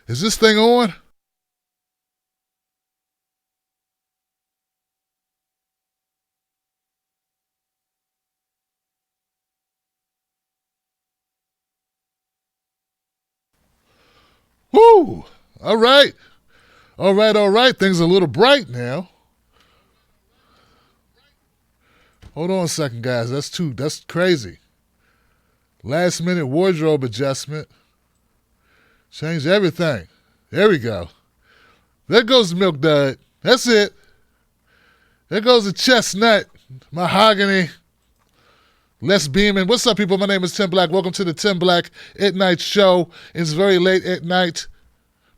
Is this thing on? Woo! All right. All right, all right. Things are a little bright now. Hold on a second, guys. That's crazy. Last minute wardrobe adjustment. Changed everything. There we go. There goes the milk dud. That's it. There goes the chestnut, mahogany, Les Beeman. What's up, people? My name is Tim Black. Welcome to the Tim Black at Night Show. It's very late at night,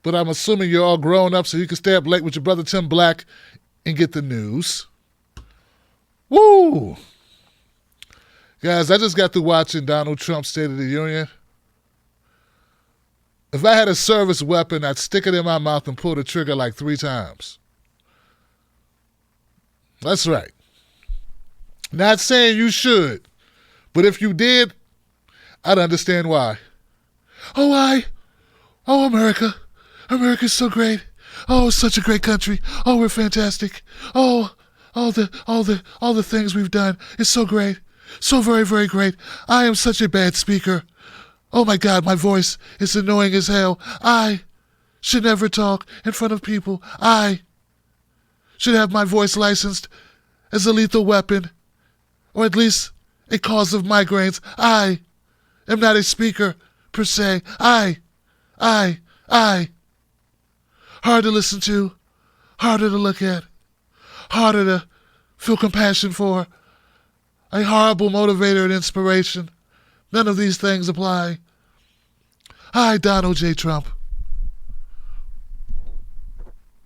but I'm assuming you're all grown up so you can stay up late with your brother Tim Black and get the news. Woo! Guys, I just got through watching Donald Trump's State of the Union. If I had a service weapon, I'd stick it in my mouth and pull the trigger like 3 times. That's right. Not saying you should, but if you did, I'd understand why. Oh, America. America's so great. Oh, it's such a great country. Oh, we're fantastic. Oh, all the things we've done. It's so great. So very, very great. I am such a bad speaker. Oh my God, my voice is annoying as hell. I should never talk in front of people. I should have my voice licensed as a lethal weapon, or at least a cause of migraines. I am not a speaker, per se. I. Hard to listen to, harder to look at, harder to feel compassion for, a horrible motivator and inspiration. None of these things apply. Hi, Donald J. Trump.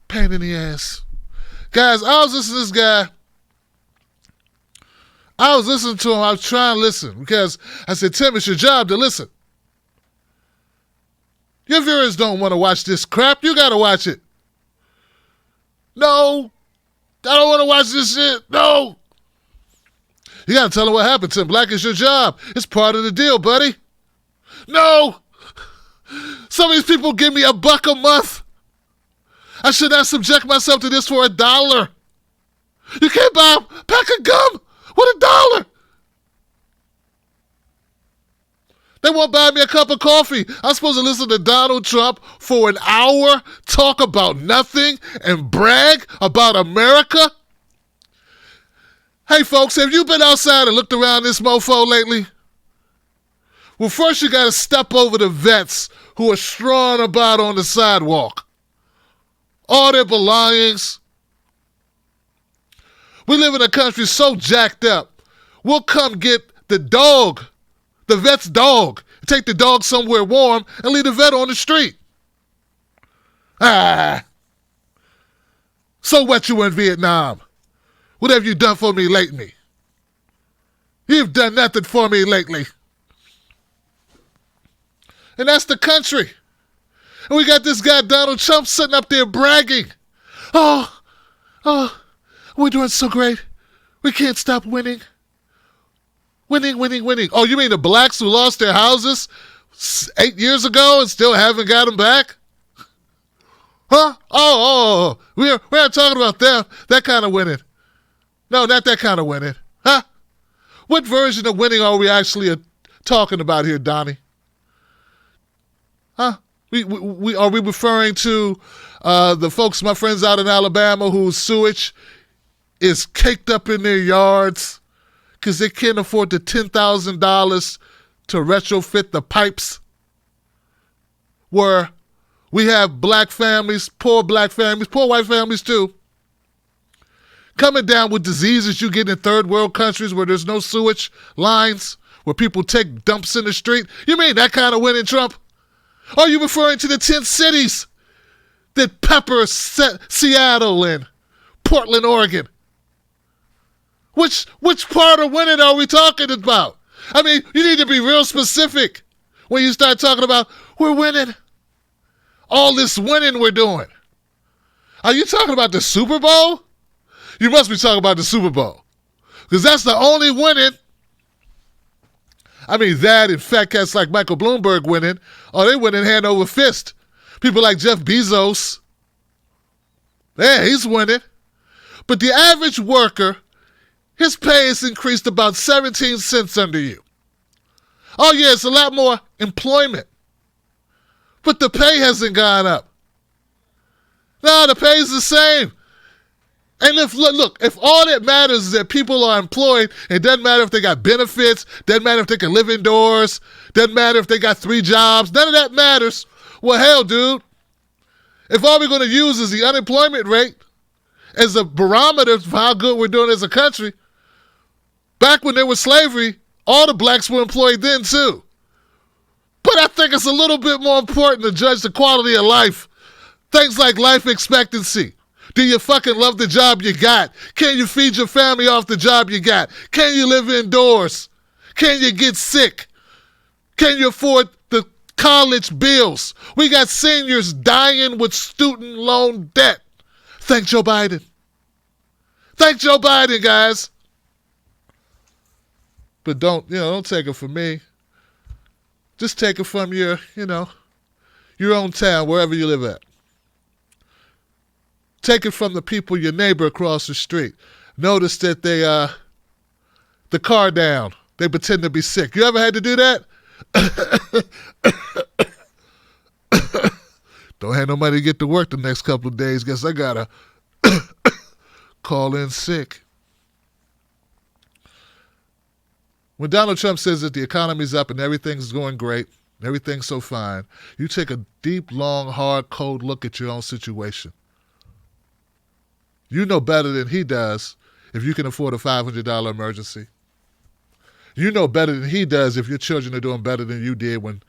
Pain in the ass. Guys, I was listening to this guy. I was listening to him. I was trying to listen because I said, Tim, it's your job to listen. Your viewers don't want to watch this crap. You got to watch it. No. I don't want to watch this shit. No. You got to tell them what happened, Tim Black. It's your job. It's part of the deal, buddy. No. Some of these people give me $1 a month. I should not subject myself to this for $1. You can't buy a pack of gum with $1. They won't buy me a cup of coffee. I'm supposed to listen to Donald Trump for an hour, talk about nothing, and brag about America? Hey, folks, have you been outside and looked around this mofo lately? Well, first you got to step over the vets who are strawing about on the sidewalk. All their belongings. We live in a country so jacked up. We'll come get the dog, the vet's dog, take the dog somewhere warm and leave the vet on the street. So what you were in Vietnam? What have you done for me lately? You've done nothing for me lately. And that's the country. And we got this guy Donald Trump sitting up there bragging. Oh, we're doing so great. We can't stop winning. Winning. Oh, you mean the blacks who lost their houses 8 years ago and still haven't got them back? Huh? Oh, we're not talking about that kind of winning. No, not that kind of winning. Huh? What version of winning are we actually talking about here, Donnie? Huh? Are we referring to the folks, my friends out in Alabama, whose sewage is caked up in their yards because they can't afford the $10,000 to retrofit the pipes? Where we have black families, poor white families too, coming down with diseases you get in third world countries where there's no sewage lines, where people take dumps in the street. You mean that kind of winning, Trump? Are you referring to the 10 cities that pepper Seattle and Portland, Oregon? Which part of winning are we talking about? I mean, you need to be real specific when you start talking about we're winning. All this winning we're doing. Are you talking about the Super Bowl? You must be talking about the Super Bowl. Because that's the only winning. I mean, that and fat cats like Michael Bloomberg winning, they winning hand over fist. People like Jeff Bezos, yeah, he's winning. But the average worker, his pay is increased about 17 cents under you. Oh yeah, it's a lot more employment. But the pay hasn't gone up. No, the pay is the same. And if all that matters is that people are employed, it doesn't matter if they got benefits, doesn't matter if they can live indoors, doesn't matter if they got 3 jobs, none of that matters. Well, hell, dude, if all we're going to use is the unemployment rate as a barometer for how good we're doing as a country, back when there was slavery, all the blacks were employed then too. But I think it's a little bit more important to judge the quality of life. Things like life expectancy. Do you fucking love the job you got? Can you feed your family off the job you got? Can you live indoors? Can you get sick? Can you afford the college bills? We got seniors dying with student loan debt. Thank Joe Biden. Thank Joe Biden, guys. But don't take it from me. Just take it from your own town, wherever you live at. Take it from the people, your neighbor across the street. Notice that they, the car down. They pretend to be sick. You ever had to do that? Don't have no money to get to work the next couple of days. Guess I gotta call in sick. When Donald Trump says that the economy's up and everything's going great, everything's so fine, you take a deep, long, hard, cold look at your own situation. You know better than he does if you can afford a $500 emergency. You know better than he does if your children are doing better than you did when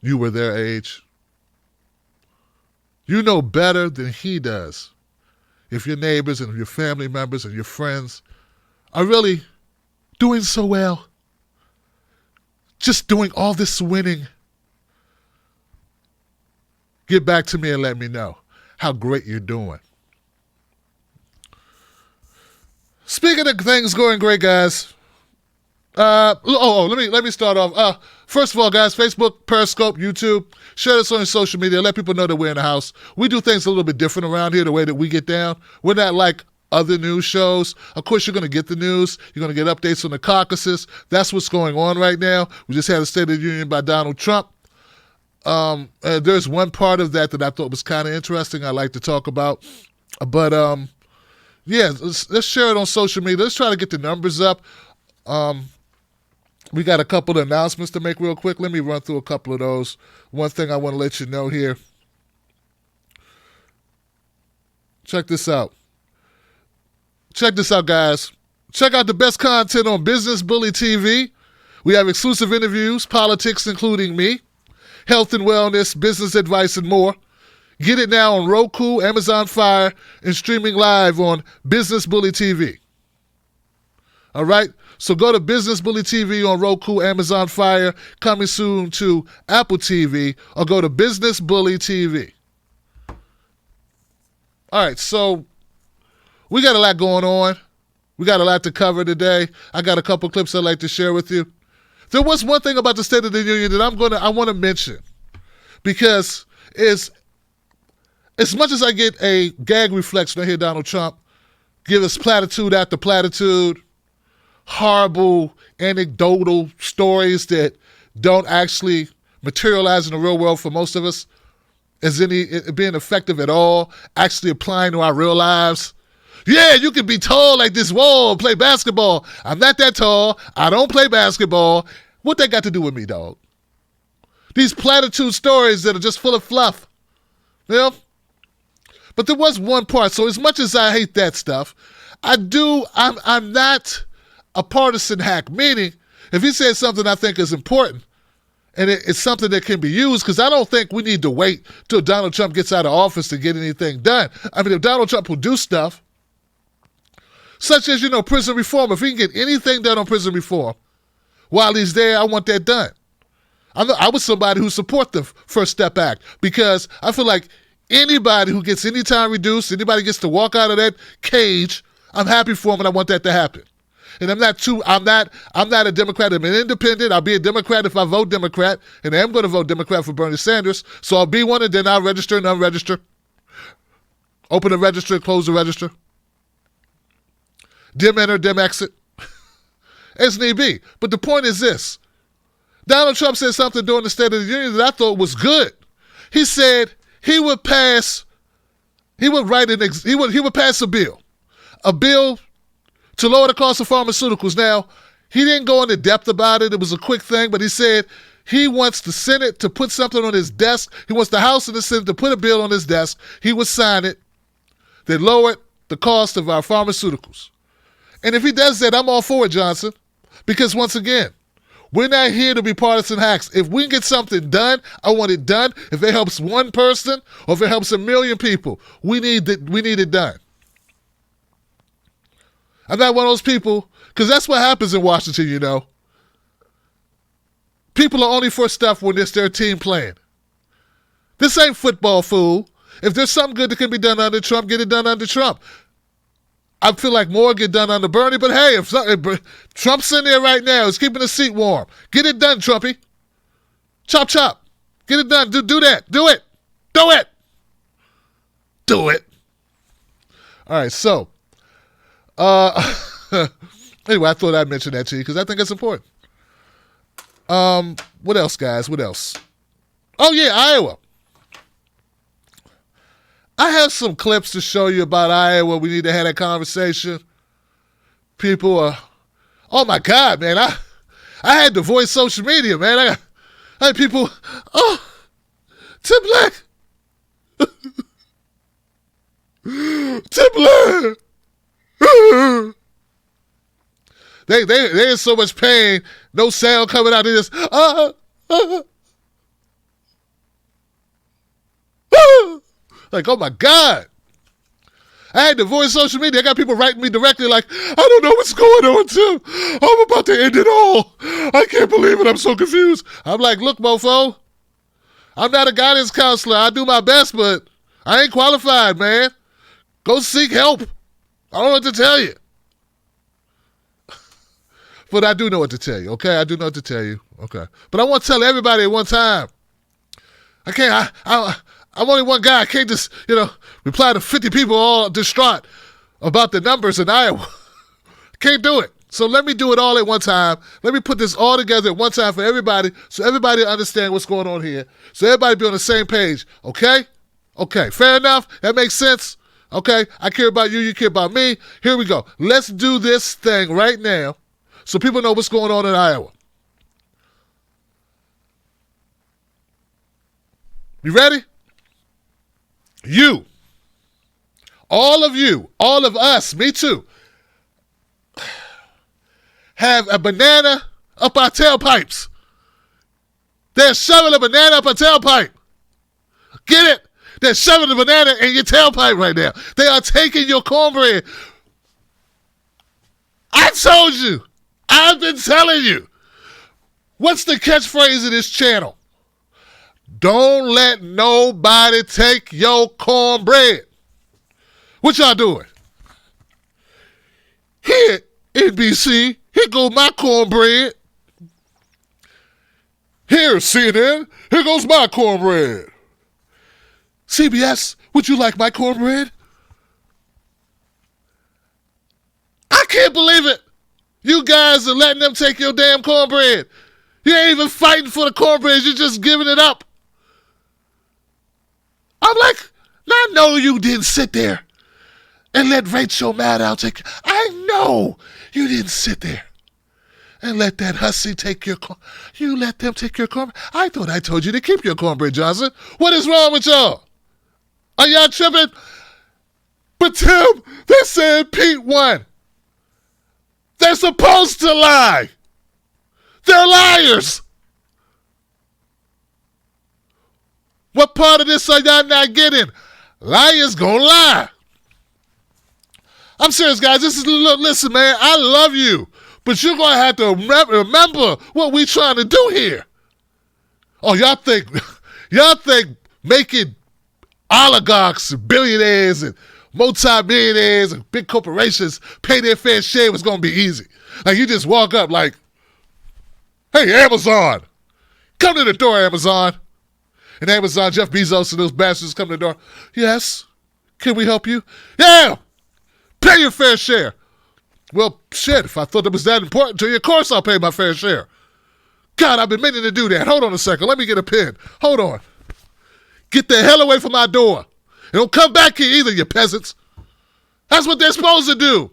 you were their age. You know better than he does if your neighbors and your family members and your friends are really doing so well. Just doing all this winning. Get back to me and let me know how great you're doing. Speaking of things going great, guys. Let me start off. First of all, guys, Facebook, Periscope, YouTube, share this on your social media. Let people know that we're in the house. We do things a little bit different around here, the way that we get down. We're not like other news shows. Of course, you're going to get the news. You're going to get updates on the caucuses. That's what's going on right now. We just had a State of the Union by Donald Trump. There's one part of that I thought was kind of interesting I'd like to talk about. But, yeah, let's share it on social media. Let's try to get the numbers up. We got a couple of announcements to make real quick. Let me run through a couple of those. One thing I want to let you know here. Check this out. Check this out, guys. Check out the best content on Business Bully TV. We have exclusive interviews, politics, including me, health and wellness, business advice, and more. Get it now on Roku, Amazon Fire, and streaming live on Business Bully TV. All right? So go to Business Bully TV on Roku, Amazon Fire, coming soon to Apple TV, or go to Business Bully TV. All right, so we got a lot going on. We got a lot to cover today. I got a couple clips I'd like to share with you. There was one thing about the State of the Union that I want to mention, because as much as I get a gag reflex when I hear Donald Trump give us platitude after platitude, horrible anecdotal stories that don't actually materialize in the real world for most of us as being effective at all, actually applying to our real lives. Yeah, you can be tall like this wall and play basketball. I'm not that tall. I don't play basketball. What that got to do with me, dog? These platitude stories that are just full of fluff. You know? But there was one part. So as much as I hate that stuff, I'm not a partisan hack. Meaning, if he says something I think is important, and it's something that can be used, because I don't think we need to wait till Donald Trump gets out of office to get anything done. I mean, if Donald Trump will do stuff, such as, prison reform, if he can get anything done on prison reform while he's there, I want that done. I was somebody who support the First Step Act, because I feel like anybody who gets any time reduced, anybody gets to walk out of that cage, I'm happy for him and I want that to happen. And I'm not a Democrat. I'm an independent. I'll be a Democrat if I vote Democrat. And I am going to vote Democrat for Bernie Sanders. So I'll be one, and then I'll register and unregister. Open the register, close the register. Dim enter, dim exit. As need be. But the point is this. Donald Trump said something during the State of the Union that I thought was good. He said he would pass a bill to lower the cost of pharmaceuticals. Now, he didn't go into depth about it. It was a quick thing, but he said he wants the Senate to put something on his desk. He wants the House and the Senate to put a bill on his desk. He would sign it that lowered the cost of our pharmaceuticals. And if he does that, I'm all for it, Johnson, because once again, we're not here to be partisan hacks. If we get something done, I want it done. If it helps one person or if it helps a million people, we need it done. I'm not one of those people, because that's what happens in Washington, you know. People are only for stuff when it's their team playing. This ain't football, fool. If there's something good that can be done under Trump, get it done under Trump. I feel like more get done under Bernie, but hey, if Trump's in there right now, he's keeping the seat warm. Get it done, Trumpy. Chop, chop. Get it done. Do that. Do it. Do it. Do it. All right, so, anyway, I thought I'd mention that to you because I think it's important. What else, guys? What else? Oh, yeah, Iowa. I have some clips to show you about Iowa. We need to have that conversation. People are, oh my God, man. I had to voice social media, man. I had people, oh, Tim Black. Tim Black. They're in so much pain, no sound coming out of this. Like, oh my God. I had to voice social media. I got people writing me directly like, I don't know what's going on, Tim. I'm about to end it all. I can't believe it. I'm so confused. I'm like, look, mofo, I'm not a guidance counselor. I do my best, but I ain't qualified, man. Go seek help. I don't know what to tell you. But I do know what to tell you, okay? I do know what to tell you, okay? But I want to tell everybody at one time. I can't, I'm only one guy. I can't just, reply to 50 people all distraught about the numbers in Iowa. Can't do it. So let me do it all at one time. Let me put this all together at one time for everybody so everybody understand what's going on here. So everybody be on the same page, okay? Okay, fair enough? That makes sense? Okay, I care about you, you care about me. Here we go. Let's do this thing right now so people know what's going on in Iowa. You ready? You, all of us, me too, have a banana up our tailpipes. They're shoving a banana up our tailpipe. Get it? They're shoving a banana in your tailpipe right now. They are taking your cornbread. I told you. I've been telling you. What's the catchphrase of this channel? Don't let nobody take your cornbread. What y'all doing? Here, NBC, here goes my cornbread. Here, CNN, here goes my cornbread. CBS, would you like my cornbread? I can't believe it. You guys are letting them take your damn cornbread. You ain't even fighting for the cornbread. You're just giving it up. I'm like, I know you didn't sit there and let Rachel Maddow take. I know you didn't sit there and let that hussy take your corn. You let them take your cornbread. I thought I told you to keep your cornbread, Johnson. What is wrong with y'all? Are y'all tripping? But Tim, they said Pete won. They're supposed to lie. They're liars. What part of this are y'all not getting? Liars gonna lie. I'm serious, guys. Listen, man, I love you. But you're going to have to remember what we trying to do here. Oh, y'all think making oligarchs and billionaires and multi-millionaires and big corporations pay their fair share was going to be easy. Like, you just walk up like, hey, Amazon, come to the door, Amazon. And Amazon, Jeff Bezos and those bastards come to the door. Yes, can we help you? Yeah, pay your fair share. Well, shit, if I thought it was that important to you, of course I'll pay my fair share. God, I've been meaning to do that. Hold on a second. Let me get a pen. Hold on. Get the hell away from my door. And don't come back here either, you peasants. That's what they're supposed to do.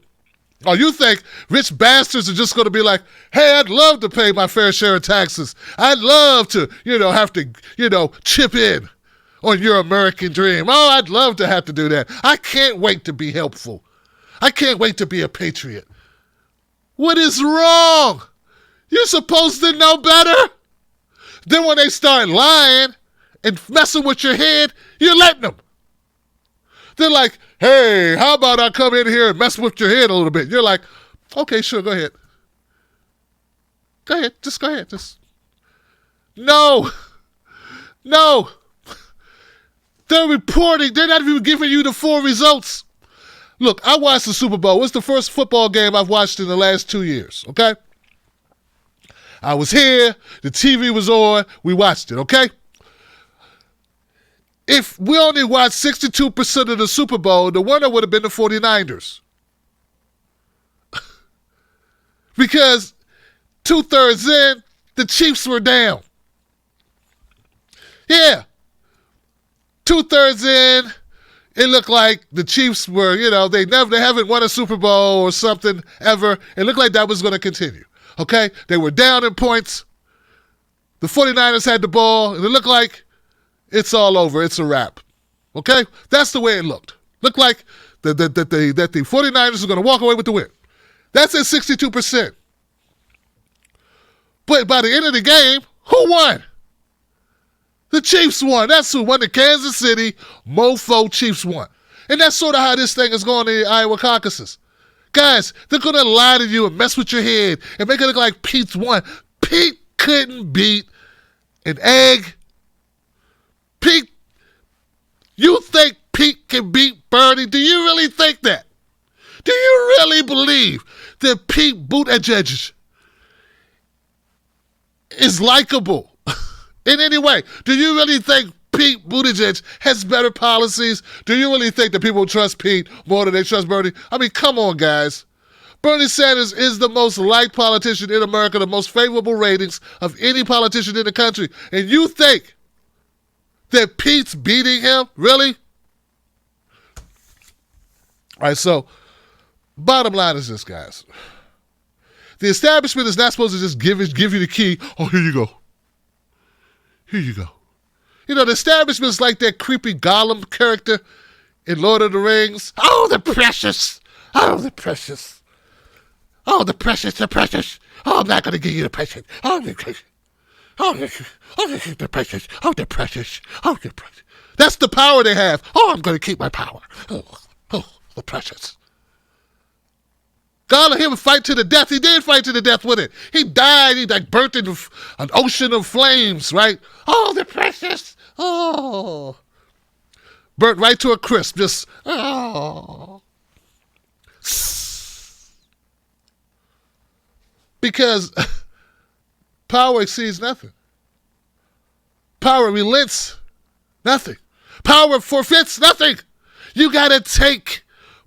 Oh, you think rich bastards are just going to be like, hey, I'd love to pay my fair share of taxes. I'd love to, have to, chip in on your American dream. Oh, I'd love to have to do that. I can't wait to be helpful. I can't wait to be a patriot. What is wrong? You're supposed to know better. Then when they start lying and messing with your head, you're letting them. They're like, hey, how about I come in here and mess with your head a little bit? You're like, okay, sure, go ahead. Go ahead, just go ahead. No. They're reporting. They're not even giving you the full results. Look, I watched the Super Bowl. It's the first football game I've watched in the last 2 years, okay? I was here. The TV was on. We watched it, okay? If we only watched 62% of the Super Bowl, the winner would have been the 49ers. Because 2/3 in, the Chiefs were down. Yeah. 2/3 in, it looked like the Chiefs were, they haven't won a Super Bowl or something ever. It looked like that was going to continue. Okay? They were down in points. The 49ers had the ball, and it looked like it's all over. It's a wrap. Okay? That's the way it looked. Looked like that the 49ers are going to walk away with the win. That's at 62%. But by the end of the game, who won? The Chiefs won. That's who won. The Kansas City mofo Chiefs won. And that's sort of how this thing is going in the Iowa caucuses. Guys, they're going to lie to you and mess with your head and make it look like Pete's won. Pete couldn't beat an egg. Pete, you think Pete can beat Bernie? Do you really think that? Do you really believe that Pete Buttigieg is likable in any way? Do you really think Pete Buttigieg has better policies? Do you really think that people trust Pete more than they trust Bernie? I mean, come on, guys. Bernie Sanders is the most liked politician in America, the most favorable ratings of any politician in the country. And you think that Pete's beating him? Really? All right, so bottom line is this, guys. The establishment is not supposed to just give you the key. Oh, here you go. Here you go. The establishment is like that creepy Gollum character in Lord of the Rings. Oh, the precious. Oh, the precious. Oh, the precious, the precious. Oh, I'm not going to give you the precious. Oh, the precious. Oh, the precious. Oh, the precious. Oh, the precious. That's the power they have. Oh, I'm going to keep my power. Oh, the precious. God let him fight to the death. He did fight to the death with it. He died. He burnt in an ocean of flames, right? Oh, the precious. Oh. Burnt right to a crisp. Just, oh. Because power exceeds nothing. Power relents nothing. Power forfeits nothing. You got to take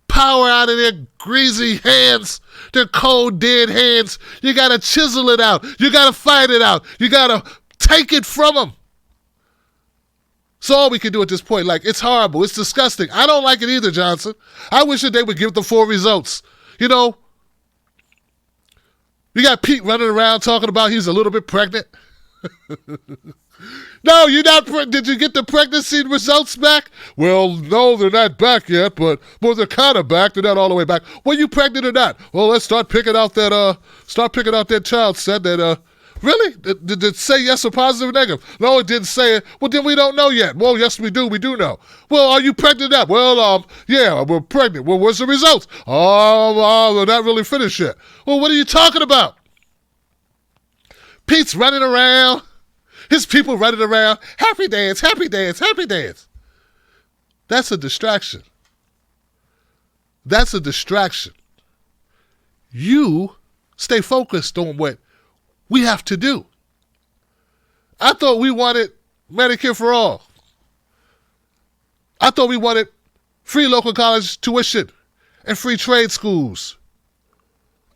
power out of their greasy hands, their cold, dead hands. You got to chisel it out. You got to fight it out. You got to take it from them. It's all we can do at this point. Like, it's horrible. It's disgusting. I don't like it either, Johnson. I wish that they would give the full results. You got Pete running around talking about he's a little bit pregnant. No, you're not. Did you get the pregnancy results back? Well, no, they're not back yet, but they're kind of back. They're not all the way back. Well, you pregnant or not? Well, let's start picking out that child set that. Really? Did it say yes or positive or negative? No, it didn't say it. Well, then we don't know yet. Well, yes, we do. We do know. Well, are you pregnant up? Well, yeah, we're pregnant. Well, what's the results? Oh, they're not really finished yet. Well, what are you talking about? Pete's running around. His people running around. Happy dance, happy dance, happy dance. That's a distraction. That's a distraction. You stay focused on what we have to do. I thought we wanted Medicare for all. I thought we wanted free local college tuition and free trade schools.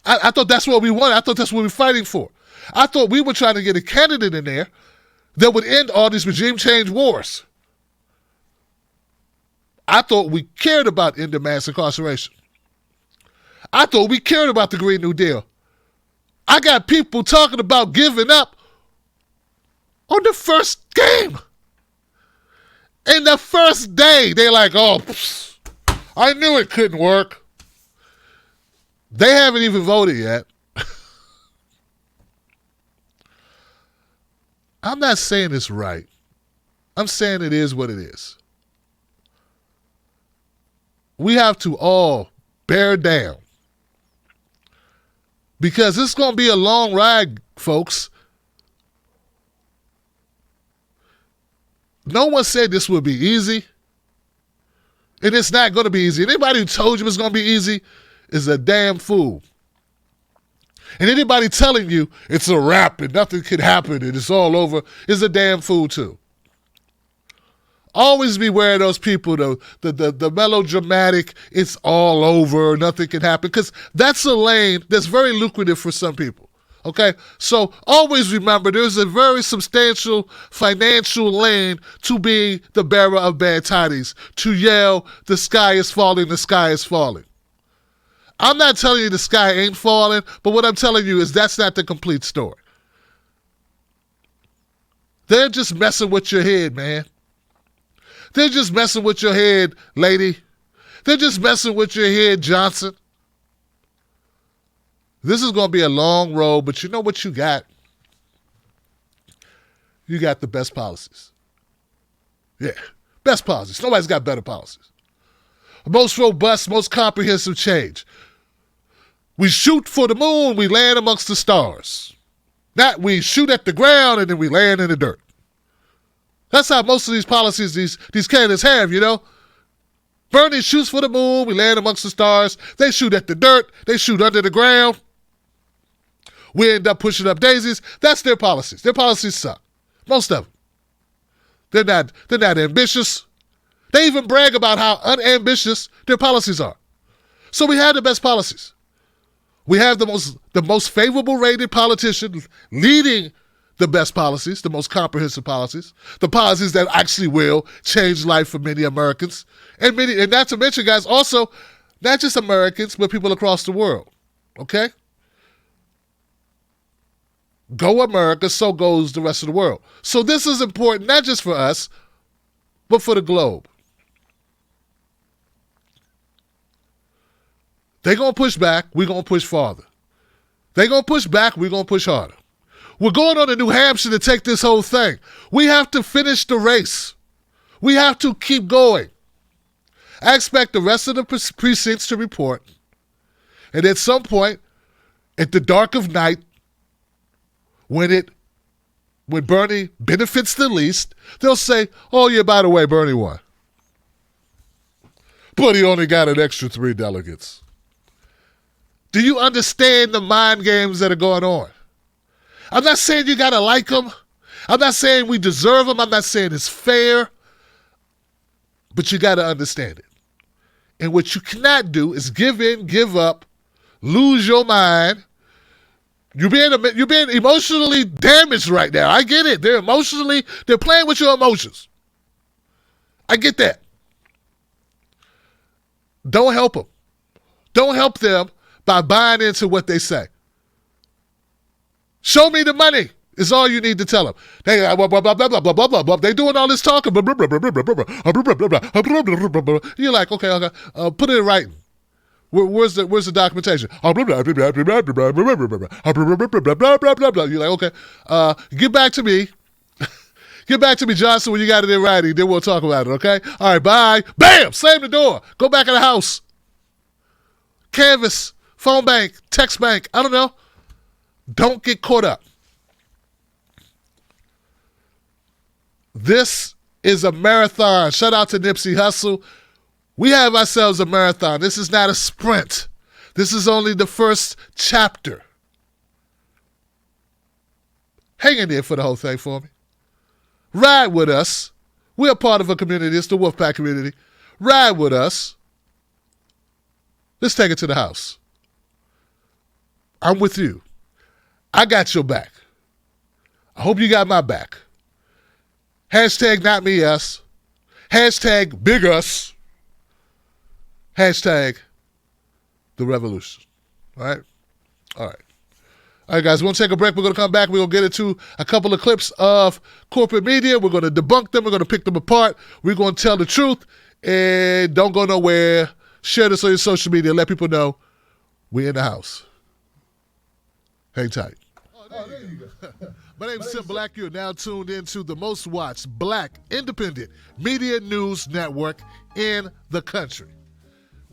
I thought that's what we wanted. I thought that's what we were fighting for. I thought we were trying to get a candidate in there that would end all these regime change wars. I thought we cared about ending mass incarceration. I thought we cared about the Green New Deal. I got people talking about giving up on the first game. In the first day, they're like, oh, I knew it couldn't work. They haven't even voted yet. I'm not saying it's right. I'm saying it is what it is. We have to all bear down. Because it's going to be a long ride, folks. No one said this would be easy. And it's not going to be easy. Anybody who told you it's going to be easy is a damn fool. And anybody telling you it's a wrap and nothing can happen and it's all over is a damn fool too. Always beware of those people, the melodramatic, it's all over, nothing can happen, because that's a lane that's very lucrative for some people, okay? So always remember there's a very substantial financial lane to being the bearer of bad tidings, to yell, the sky is falling, the sky is falling. I'm not telling you the sky ain't falling, but what I'm telling you is that's not the complete story. They're just messing with your head, man. They're just messing with your head, lady. They're just messing with your head, Johnson. This is going to be a long road, but you know what you got? You got the best policies. Yeah, best policies. Nobody's got better policies. Most robust, most comprehensive change. We shoot for the moon, we land amongst the stars. Not we shoot at the ground and then we land in the dirt. That's how most of these policies these candidates have, you know. Bernie shoots for the moon, we land amongst the stars. They shoot at the dirt, they shoot under the ground. We end up pushing up daisies. That's their policies. Their policies suck. Most of them. They're not ambitious. They even brag about how unambitious their policies are. So we have the best policies. We have the most favorable rated politician leading the best policies, the most comprehensive policies, the policies that actually will change life for many Americans. And not to mention, guys, also, not just Americans, but people across the world. Okay? Go America, so goes the rest of the world. So this is important, not just for us, but for the globe. They're going to push back, we're going to push farther. They're going to push back, we're going to push harder. We're going on to New Hampshire to take this whole thing. We have to finish the race. We have to keep going. I expect the rest of the precincts to report. And at some point, at the dark of night, when Bernie benefits the least, they'll say, oh yeah, by the way, Bernie won. But he only got an extra 3 delegates. Do you understand the mind games that are going on? I'm not saying you got to like them. I'm not saying we deserve them. I'm not saying it's fair. But you got to understand it. And what you cannot do is give in, give up, lose your mind. You're being emotionally damaged right now. I get it. They're playing with your emotions. I get that. Don't help them. Don't help them by buying into what they say. Show me the money is all you need to tell them. They blah, blah, blah, blah, blah, blah, blah, blah. They doing all this talking. Blah, blah, blah, blah, blah, blah, blah, blah, blah. You're like, okay. Put it in writing. Where's the documentation? You're like, okay. Get back to me. Get back to me, Johnson, when you got it in writing. Then we'll talk about it, okay? All right, bye. Bam! Slam the door. Go back in the house. Canvas, phone bank, text bank. I don't know. Don't get caught up. This is a marathon. Shout out to Nipsey Hussle. We have ourselves a marathon. This is not a sprint. This is only the first chapter. Hang in there for the whole thing for me. Ride with us. We're a part of a community. It's the Wolfpack community. Ride with us. Let's take it to the house. I'm with you. I got your back. I hope you got my back. Hashtag not me, us. Hashtag big us. Hashtag the revolution. All right? All right. All right, guys, we're going to take a break. We're going to come back. We're going to get into a couple of clips of corporate media. We're going to debunk them. We're going to pick them apart. We're going to tell the truth. And don't go nowhere. Share this on your social media. Let people know we're in the house. Hang tight. Oh, there you go. My name is Sim Black. You're now tuned into the most watched Black independent media news network in the country.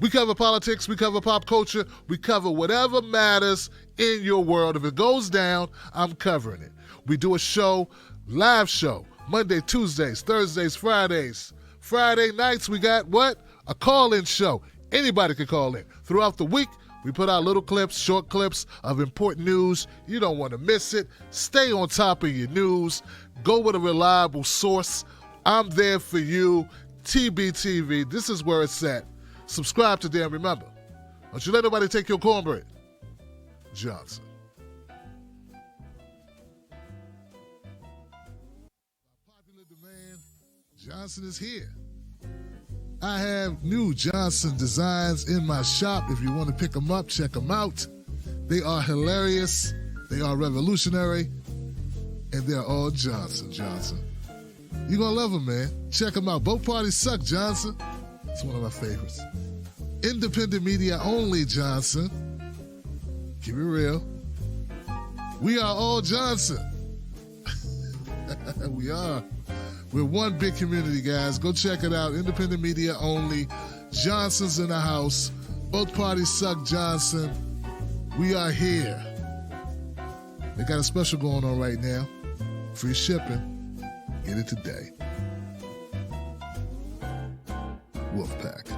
We cover politics, we cover pop culture, we cover whatever matters in your world. If it goes down, I'm covering it. We do a show, live show, Monday, Tuesdays, Thursdays, Fridays. Friday nights, we got what? A call-in show. Anybody can call in. Throughout the week, we put out little clips, short clips of important news. You don't want to miss it. Stay on top of your news. Go with a reliable source. I'm there for you. TBTV, this is where it's at. Subscribe today and remember, don't you let nobody take your cornbread. Johnson. Popular demand, Johnson is here. I have new Johnson designs in my shop. If you want to pick them up, check them out. They are hilarious, they are revolutionary, and they're all Johnson. You're going to love them, man. Check them out. Both parties suck, Johnson. It's one of my favorites. Independent media only, Johnson. Keep it real. We are all Johnson. We are. We're one big community, guys. Go check it out. Independent media only. Johnson's in the house. Both parties suck, Johnson. We are here. They got a special going on right now. Free shipping. Get it today. Wolfpack.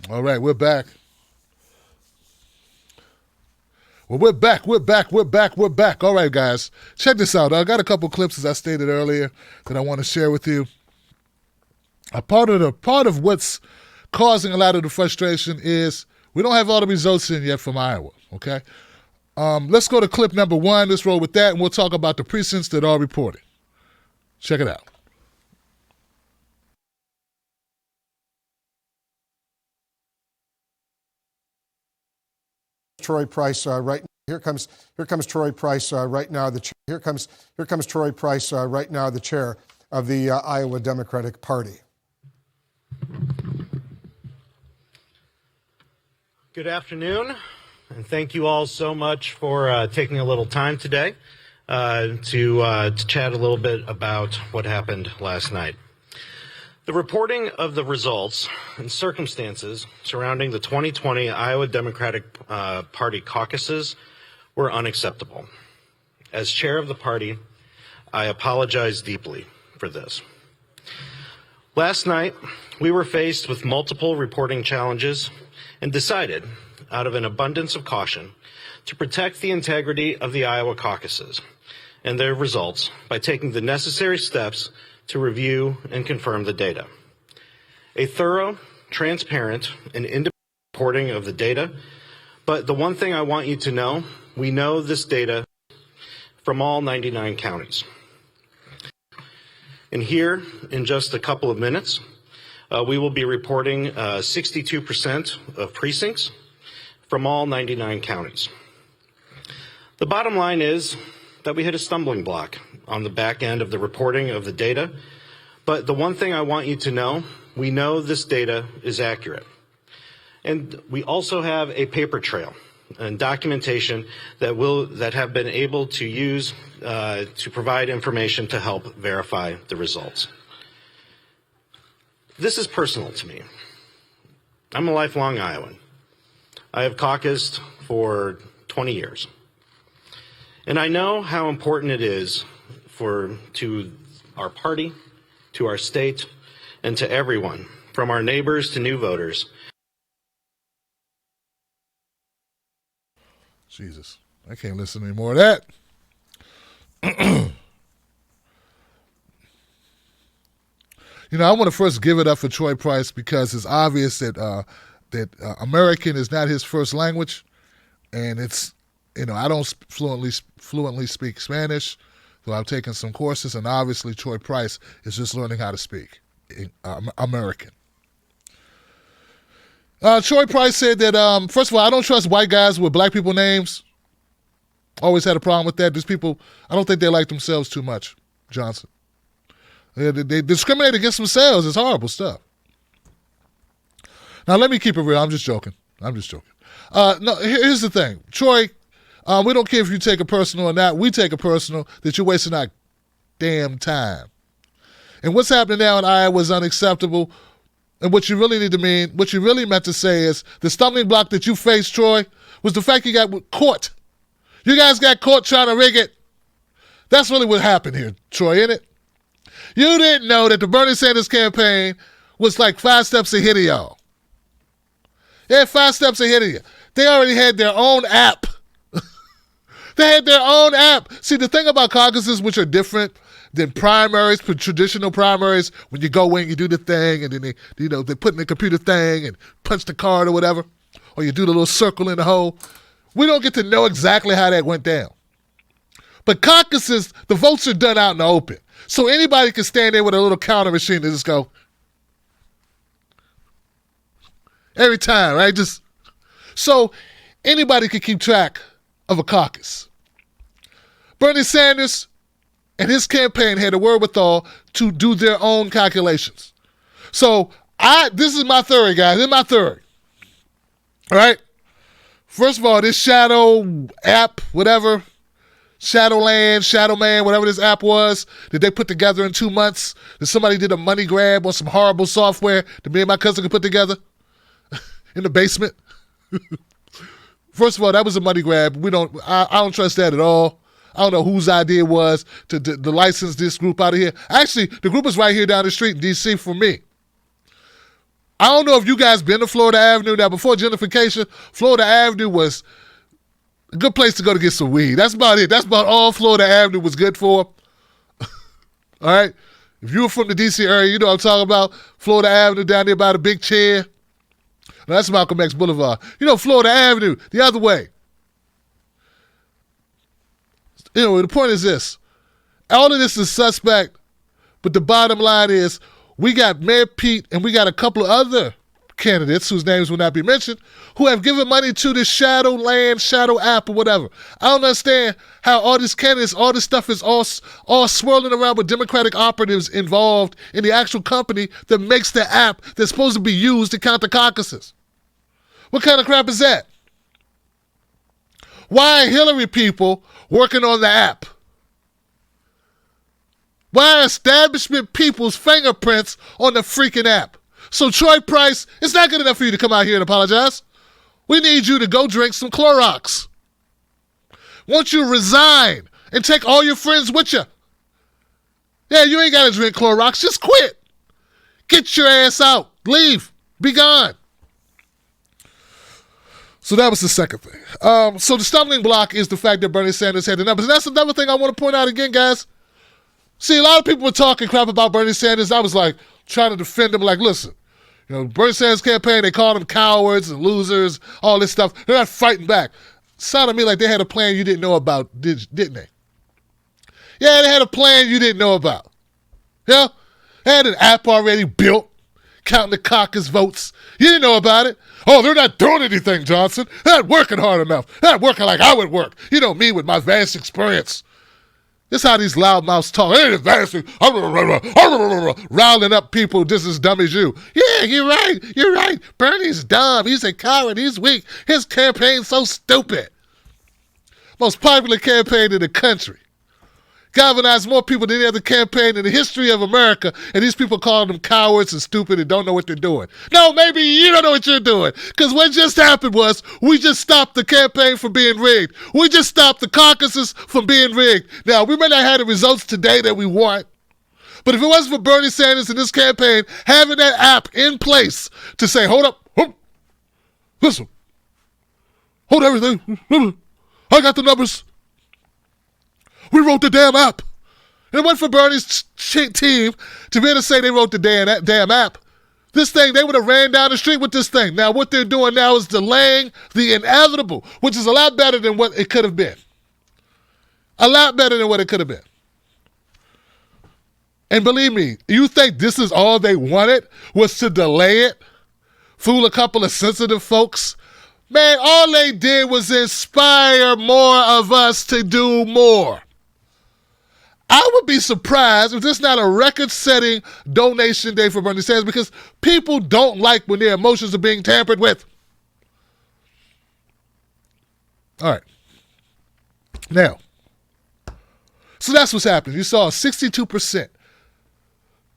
All right, we're back. Well, we're back. All right, guys. Check this out. I got a couple clips, as I stated earlier, that I want to share with you. A part of what's causing a lot of the frustration is we don't have all the results in yet from Iowa, okay? Let's go to clip number 1. Let's roll with that, and we'll talk about the precincts that are reported. Check it out. Troy Price right here comes Troy Price right now. Here comes Troy Price right now, the chair of the Iowa Democratic Party. Good afternoon, and thank you all so much for taking a little time today to chat a little bit about what happened last night. The reporting of the results and circumstances surrounding the 2020 Iowa Democratic Party caucuses were unacceptable. As chair of the party, I apologize deeply for this. Last night, we were faced with multiple reporting challenges and decided, out of an abundance of caution, to protect the integrity of the Iowa caucuses and their results by taking the necessary steps to review and confirm the data. A thorough, transparent, and independent reporting of the data, but the one thing I want you to know, we know this data from all 99 counties. And here, in just a couple of minutes, we will be reporting 62% of precincts from all 99 counties. The bottom line is that we hit a stumbling block on the back end of the reporting of the data, but the one thing I want you to know, we know this data is accurate. And we also have a paper trail and documentation that have been able to use to provide information to help verify the results. This is personal to me. I'm a lifelong Iowan. I have caucused for 20 years. And I know how important it is to our party, to our state, and to everyone, from our neighbors to new voters. Jesus, I can't listen to any more of that. I want to first give it up for Troy Price because it's obvious that American is not his first language, and it's I don't fluently speak Spanish, so I've taken some courses, and obviously Troy Price is just learning how to speak American. Troy Price said that, first of all, I don't trust white guys with black people names. Always had a problem with that. These people, I don't think they like themselves too much, Johnson. They discriminate against themselves. It's horrible stuff. Now, let me keep it real. I'm just joking. No, here's the thing. Troy, we don't care if you take it personal or not. We take it personal that you're wasting our damn time. And what's happening now in Iowa is unacceptable. And what you really meant to say is the stumbling block that you faced, Troy, was the fact you got caught. You guys got caught trying to rig it. That's really what happened here, Troy, isn't it? You didn't know that the Bernie Sanders campaign was like 5 steps ahead of y'all. They had 5 steps ahead of you. They already had their own app. They had their own app. See, the thing about caucuses, which are different than primaries, traditional primaries, when you go in, you do the thing, and then they put in the computer thing and punch the card or whatever, or you do the little circle in the hole. We don't get to know exactly how that went down. But caucuses, the votes are done out in the open. So anybody can stand there with a little counter machine and just go, every time, right? So anybody can keep track of a caucus. Bernie Sanders and his campaign had a wherewithal to do their own calculations. So this is my theory, guys. This is my theory. All right? First of all, this shadow app, whatever, Shadowland, Shadowman, whatever this app was that they put together in 2 months, that somebody did a money grab on some horrible software that me and my cousin could put together in the basement. First of all, that was a money grab. I don't trust that at all. I don't know whose idea it was to license this group out of here. Actually, the group is right here down the street in D.C. from me. I don't know if you guys been to Florida Avenue. Now, before gentrification, Florida Avenue was a good place to go to get some weed. That's about it. That's about all Florida Avenue was good for. All right? If you were from the D.C. area, you know what I'm talking about. Florida Avenue down there by the big chair. Now, that's Malcolm X Boulevard. Florida Avenue, the other way. The point is this. All of this is suspect, but the bottom line is we got Mayor Pete and we got a couple of other candidates whose names will not be mentioned who have given money to this Shadowland, Shadow app or whatever. I don't understand how all these candidates, all this stuff is all swirling around with Democratic operatives involved in the actual company that makes the app that's supposed to be used to count the caucuses. What kind of crap is that? Why are Hillary people working on the app? Why are establishment people's fingerprints on the freaking app? So Troy Price, it's not good enough for you to come out here and apologize. We need you to go drink some Clorox. Won't you resign and take all your friends with you? Yeah, you ain't got to drink Clorox. Just quit. Get your ass out. Leave. Be gone. So that was the second thing. So the stumbling block is the fact that Bernie Sanders had the numbers. And that's another thing I want to point out again, guys. See, a lot of people were talking crap about Bernie Sanders. I was like trying to defend him, like, listen, Bernie Sanders campaign, they called them cowards and losers, all this stuff. They're not fighting back. It sounded to me like they had a plan you didn't know about, didn't they? Yeah, they had a plan you didn't know about. Yeah? They had an app already built, counting the caucus votes. You didn't know about it. Oh, they're not doing anything, Johnson. They're not working hard enough. They're not working like I would work. Me with my vast experience. This is how these loudmouths talk. Hey, advancing, riling up people just as dumb as you. Yeah, you're right. Bernie's dumb. He's a coward. He's weak. His campaign's so stupid. Most popular campaign in the country. galvanized more people than any other campaign in the history of America, and these people calling them cowards and stupid and don't know what they're doing. No, maybe you don't know what you're doing, because what just happened was we just stopped the campaign from being rigged. We just stopped the caucuses from being rigged. Now, we may not have the results today that we want, but if it wasn't for Bernie Sanders and this campaign having that app in place to say, hold up, listen, hold everything, I got the numbers. We wrote the damn app. And it wasn't for Bernie's team to be able to say they wrote the damn app. This thing, they would have ran down the street with this thing. Now, what they're doing now is delaying the inevitable, which is a lot better than what it could have been. A lot better than what it could have been. And believe me, you think this is all they wanted was to delay it? Fool a couple of sensitive folks? Man, all they did was inspire more of us to do more. I would be surprised if this is not a record-setting donation day for Bernie Sanders, because people don't like when their emotions are being tampered with. All right. Now, so that's what's happening. You saw 62%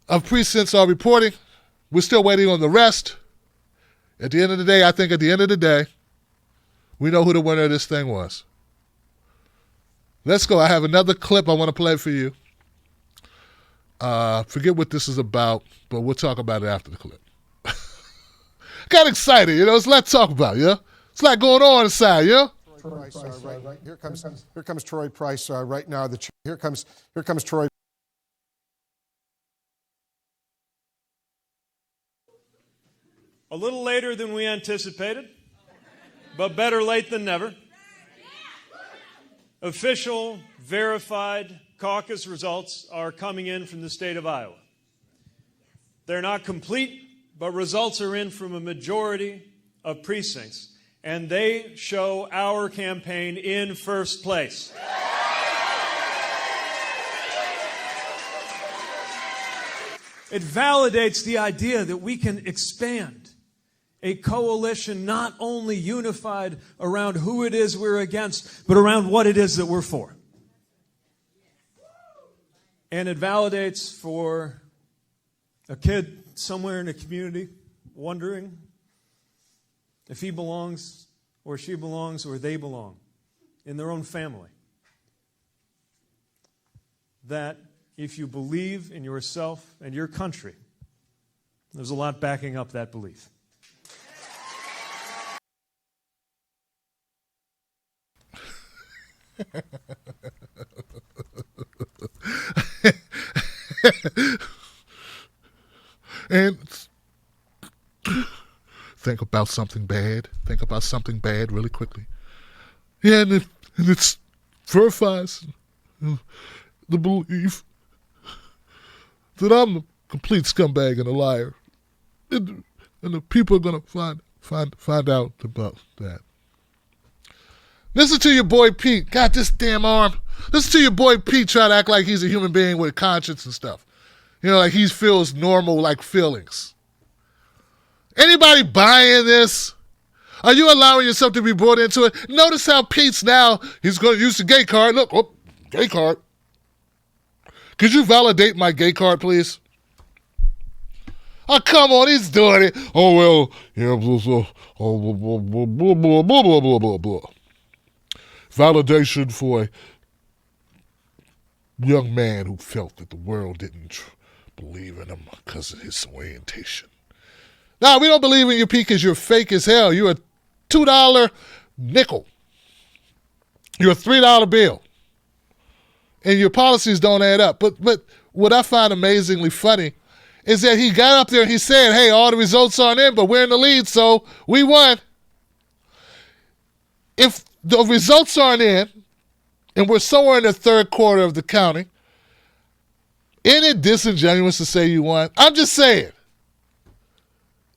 of precincts are reporting. We're still waiting on the rest. At the end of the day, I think at the end of the day, we know who the winner of this thing was. Let's go. I have another clip I want to play for you. Forget what this is about, but we'll talk about it after the clip. Got excited, There's a lot to talk about, It's a lot going on inside, Price, right. Here comes Troy Price right now. Here comes Troy. A little later than we anticipated, but better late than never. Official, verified caucus results are coming in from the state of Iowa. They're not complete, but results are in from a majority of precincts, and they show our campaign in first place. It validates the idea that we can expand a coalition not only unified around who it is we're against, but around what it is that we're for. And it validates for a kid somewhere in a community wondering if he belongs or she belongs or they belong in their own family. That if you believe in yourself and your country, there's a lot backing up that belief. And think about something bad. Think about something bad really quickly. Yeah, and it verifies the belief that I'm a complete scumbag and a liar. And the people are going to find out about that. Listen to your boy Pete. Got this damn arm. Listen to your boy Pete try to act like he's a human being with a conscience and stuff. Like he feels normal, like feelings. Anybody buying this? Are you allowing yourself to be brought into it? Notice how Pete's now, he's going to use the gay card. Look, gay card. Could you validate my gay card, please? Oh, come on, he's doing it. Oh, well, yeah, blah, blah, blah, blah, blah, blah. Validation for a young man who felt that the world didn't believe in him because of his orientation. Now, we don't believe in you, Pete, because you're fake as hell. You're a $2 nickel. You're a $3 bill. And your policies don't add up. But what I find amazingly funny is that he got up there and he said, hey, all the results aren't in, but we're in the lead, so we won. If the results aren't in, and we're somewhere in the third quarter of the counting, isn't it disingenuous to say you won? I'm just saying.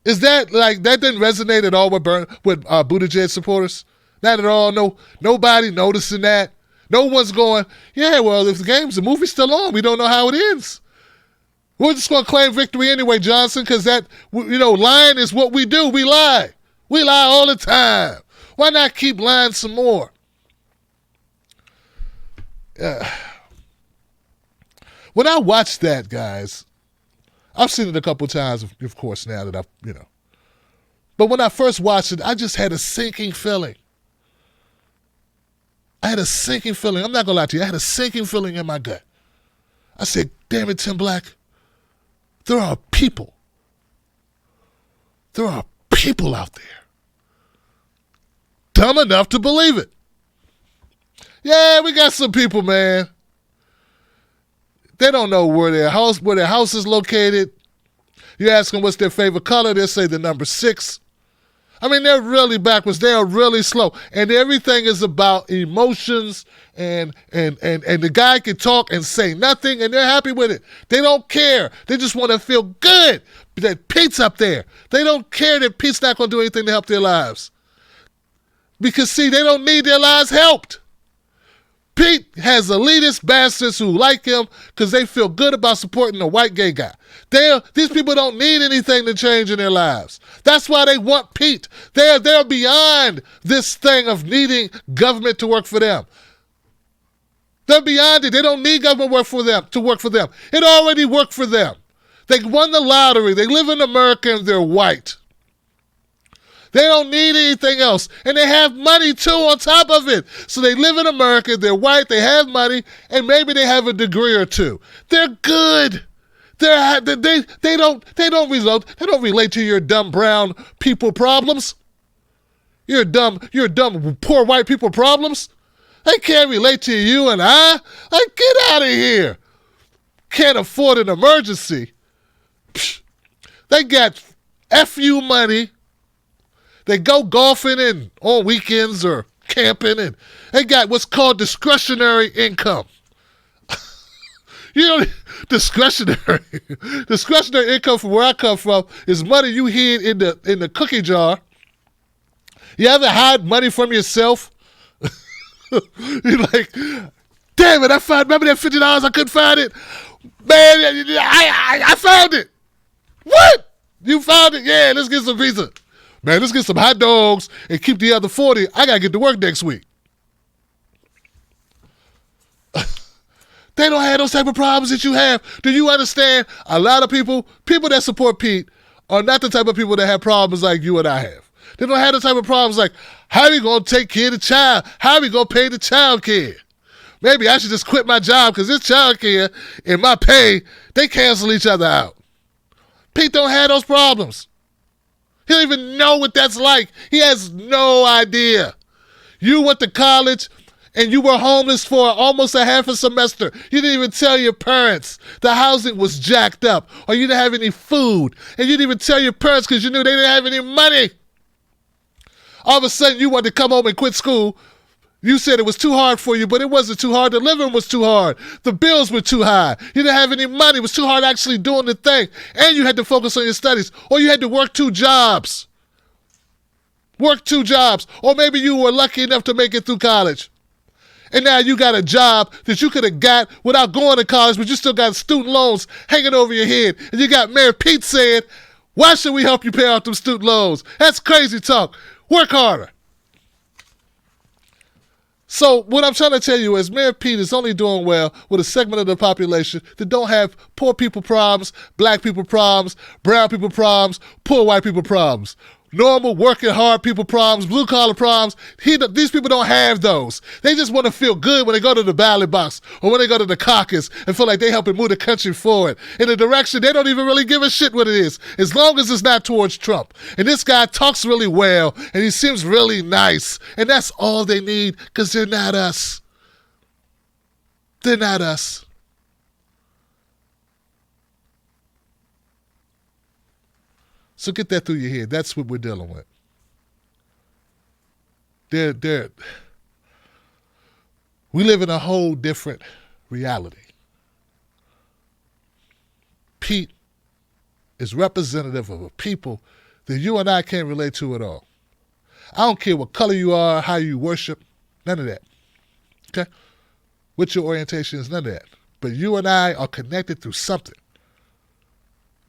Is that that didn't resonate at all with Buttigieg supporters? Not at all. No, nobody noticing that. No one's going, yeah, well, if the movie's still on, we don't know how it ends. We're just going to claim victory anyway, Johnson, because lying is what we do. We lie. We lie all the time. Why not keep lying some more? When I watched that, guys, I've seen it a couple times, of course, now that but when I first watched it, I just had a sinking feeling. I had a sinking feeling. I'm not going to lie to you. I had a sinking feeling in my gut. I said, damn it, Tim Black, there are people. There are people out there dumb enough to believe it. Yeah, we got some people, man. They don't know where their house is located. You ask them what's their favorite color, they'll say the number 6. I mean, they're really backwards. They are really slow. And everything is about emotions, and the guy can talk and say nothing, and they're happy with it. They don't care. They just want to feel good that Pete's up there. They don't care that Pete's not going to do anything to help their lives. Because, see, they don't need their lives helped. Pete has elitist bastards who like him because they feel good about supporting a white gay guy. These people don't need anything to change in their lives. That's why they want Pete. They're beyond this thing of needing government to work for them. They're beyond it. They don't need government to work for them. It already worked for them. They won the lottery. They live in America and they're white. They don't need anything else. And they have money, too, on top of it. So they live in America, they're white, they have money, and maybe they have a degree or two. They're good. They don't relate to your dumb brown people problems. Your dumb poor white people problems. They can't relate to you and I. Like, get out of here. Can't afford an emergency. Psh, they got FU money. They go golfing and on weekends or camping, and they got what's called discretionary income. Discretionary income from where I come from is money you hid in the cookie jar. You ever hide money from yourself? You're like, damn it, remember that $50 I couldn't find it? Man, I found it. What? You found it? Yeah, let's get some pizza. Man, let's get some hot dogs and keep the other 40. I got to get to work next week. They don't have those type of problems that you have. Do you understand? A lot of people that support Pete are not the type of people that have problems like you and I have. They don't have the type of problems like, how are we going to take care of the child? How are we going to pay the child care? Maybe I should just quit my job because this child care and my pay, they cancel each other out. Pete don't have those problems. He don't even know what that's like. He has no idea. You went to college and you were homeless for almost a half a semester. You didn't even tell your parents. The housing was jacked up, or you didn't have any food. And you didn't even tell your parents because you knew they didn't have any money. All of a sudden, you wanted to come home and quit school. You said it was too hard for you, but it wasn't too hard. The living was too hard. The bills were too high. You didn't have any money. It was too hard actually doing the thing. And you had to focus on your studies. Or you had to work 2 jobs. Work 2 jobs. Or maybe you were lucky enough to make it through college. And now you got a job that you could have got without going to college, but you still got student loans hanging over your head. And you got Mayor Pete saying, why should we help you pay off them student loans? That's crazy talk. Work harder. So what I'm trying to tell you is Mayor Pete is only doing well with a segment of the population that don't have poor people problems, black people problems, brown people problems, poor white people problems. Normal, working hard people problems, blue-collar problems. These people don't have those. They just want to feel good when they go to the ballot box or when they go to the caucus and feel like they helping move the country forward in a direction they don't even really give a shit what it is, as long as it's not towards Trump. And this guy talks really well, and he seems really nice, and that's all they need because they're not us. They're not us. So get that through your head. That's what we're dealing with. We live in a whole different reality. Pete is representative of a people that you and I can't relate to at all. I don't care what color you are, how you worship, none of that. Okay? What your orientation is, none of that. But you and I are connected through something.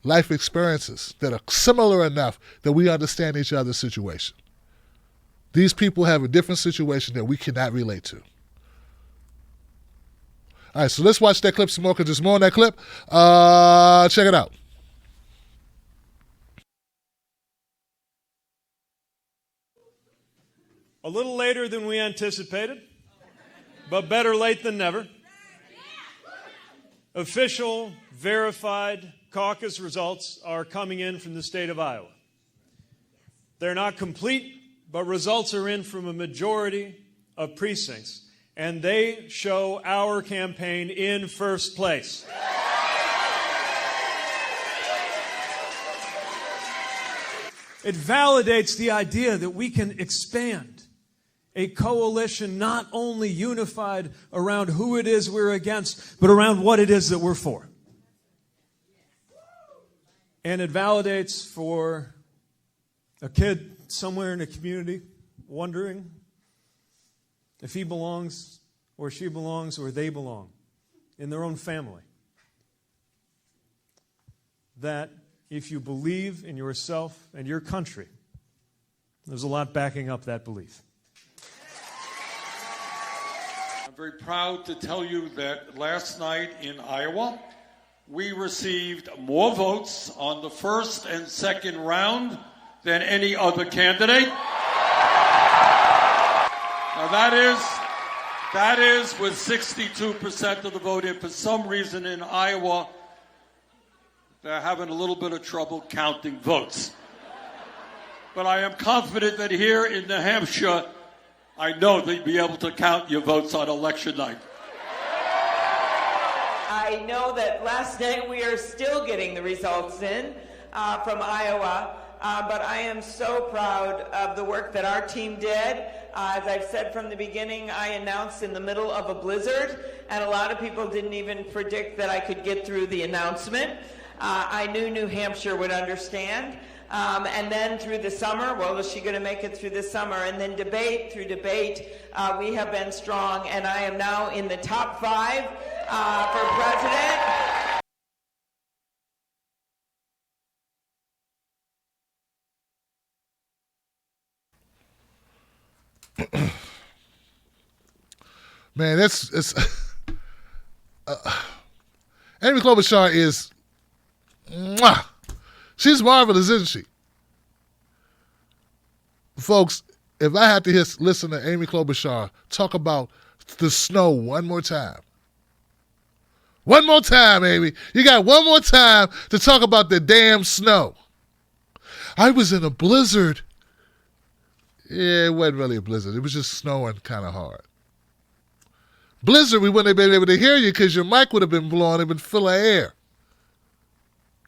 Life experiences that are similar enough that we understand each other's situation. These people have a different situation that we cannot relate to. All right, so let's watch that clip some more because there's more on that clip. Check it out. A little later than we anticipated, but better late than never. Official, verified caucus results are coming in from the state of Iowa. They're not complete, but results are in from a majority of precincts, and they show our campaign in first place. It validates the idea that we can expand a coalition not only unified around who it is we're against, but around what it is that we're for. And it validates for a kid somewhere in a community wondering if he belongs or she belongs or they belong in their own family. That if you believe in yourself and your country, there's a lot backing up that belief. I'm very proud to tell you that last night in Iowa, we received more votes on the first and second round than any other candidate. Now that is with 62% of the vote. And for some reason in Iowa, they're having a little bit of trouble counting votes. But I am confident that here in New Hampshire, I know they'd be able to count your votes on election night. I know that last night we are still getting the results in from Iowa, but I am so proud of the work that our team did. As I've said from the beginning, I announced in the middle of a blizzard, and a lot of people didn't even predict that I could get through the announcement. I knew New Hampshire would understand. And then through the summer, well, is she going to make it through the summer? And then through debate, we have been strong, and I am now in the top 5 for president. Man, it's Amy Klobuchar is, mwah, she's marvelous, isn't she? Folks, if I had to listen to Amy Klobuchar talk about the snow one more time. One more time, Amy. You got one more time to talk about the damn snow. I was in a blizzard. Yeah, it wasn't really a blizzard. It was just snowing kind of hard. Blizzard, we wouldn't have been able to hear you because your mic would have been blowing. It would have been full of air.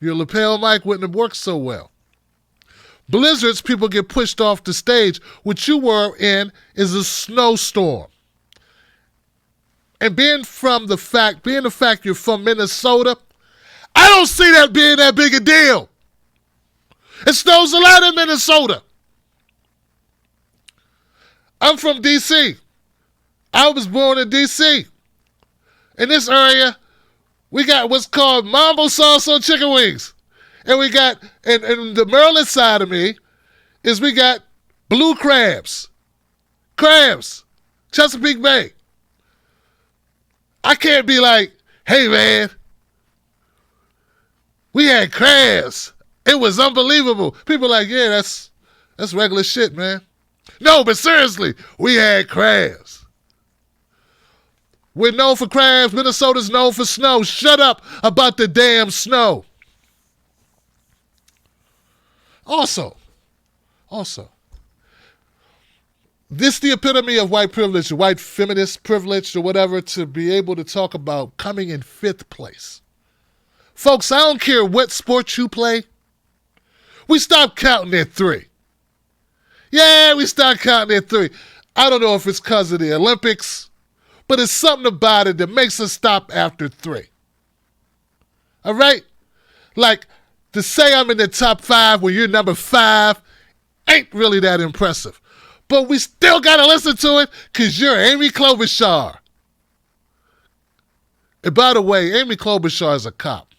Your lapel mic wouldn't have worked so well. Blizzards, people get pushed off the stage. What you were in is a snowstorm. And being the fact you're from Minnesota, I don't see that being that big a deal. It snows a lot in Minnesota. I'm from D.C. I was born in D.C. In this area, we got what's called mambo salsa chicken wings. And we got, and the Maryland side of me, is we got blue crabs, Chesapeake Bay. I can't be like, hey man, we had crabs. It was unbelievable. People are like, yeah, that's regular shit, man. No, but seriously, we had crabs. We're known for crabs. Minnesota's known for snow. Shut up about the damn snow. Also, this is the epitome of white privilege, or white feminist privilege, or whatever, to be able to talk about coming in 5th place. Folks, I don't care what sport you play. We stopped counting at 3. Yeah, we stopped counting at 3. I don't know if it's because of the Olympics, but it's something about it that makes us stop after 3. All right? Like, to say I'm in the top 5 when you're number 5 ain't really that impressive. But we still got to listen to it because you're Amy Klobuchar. And by the way, Amy Klobuchar is a cop.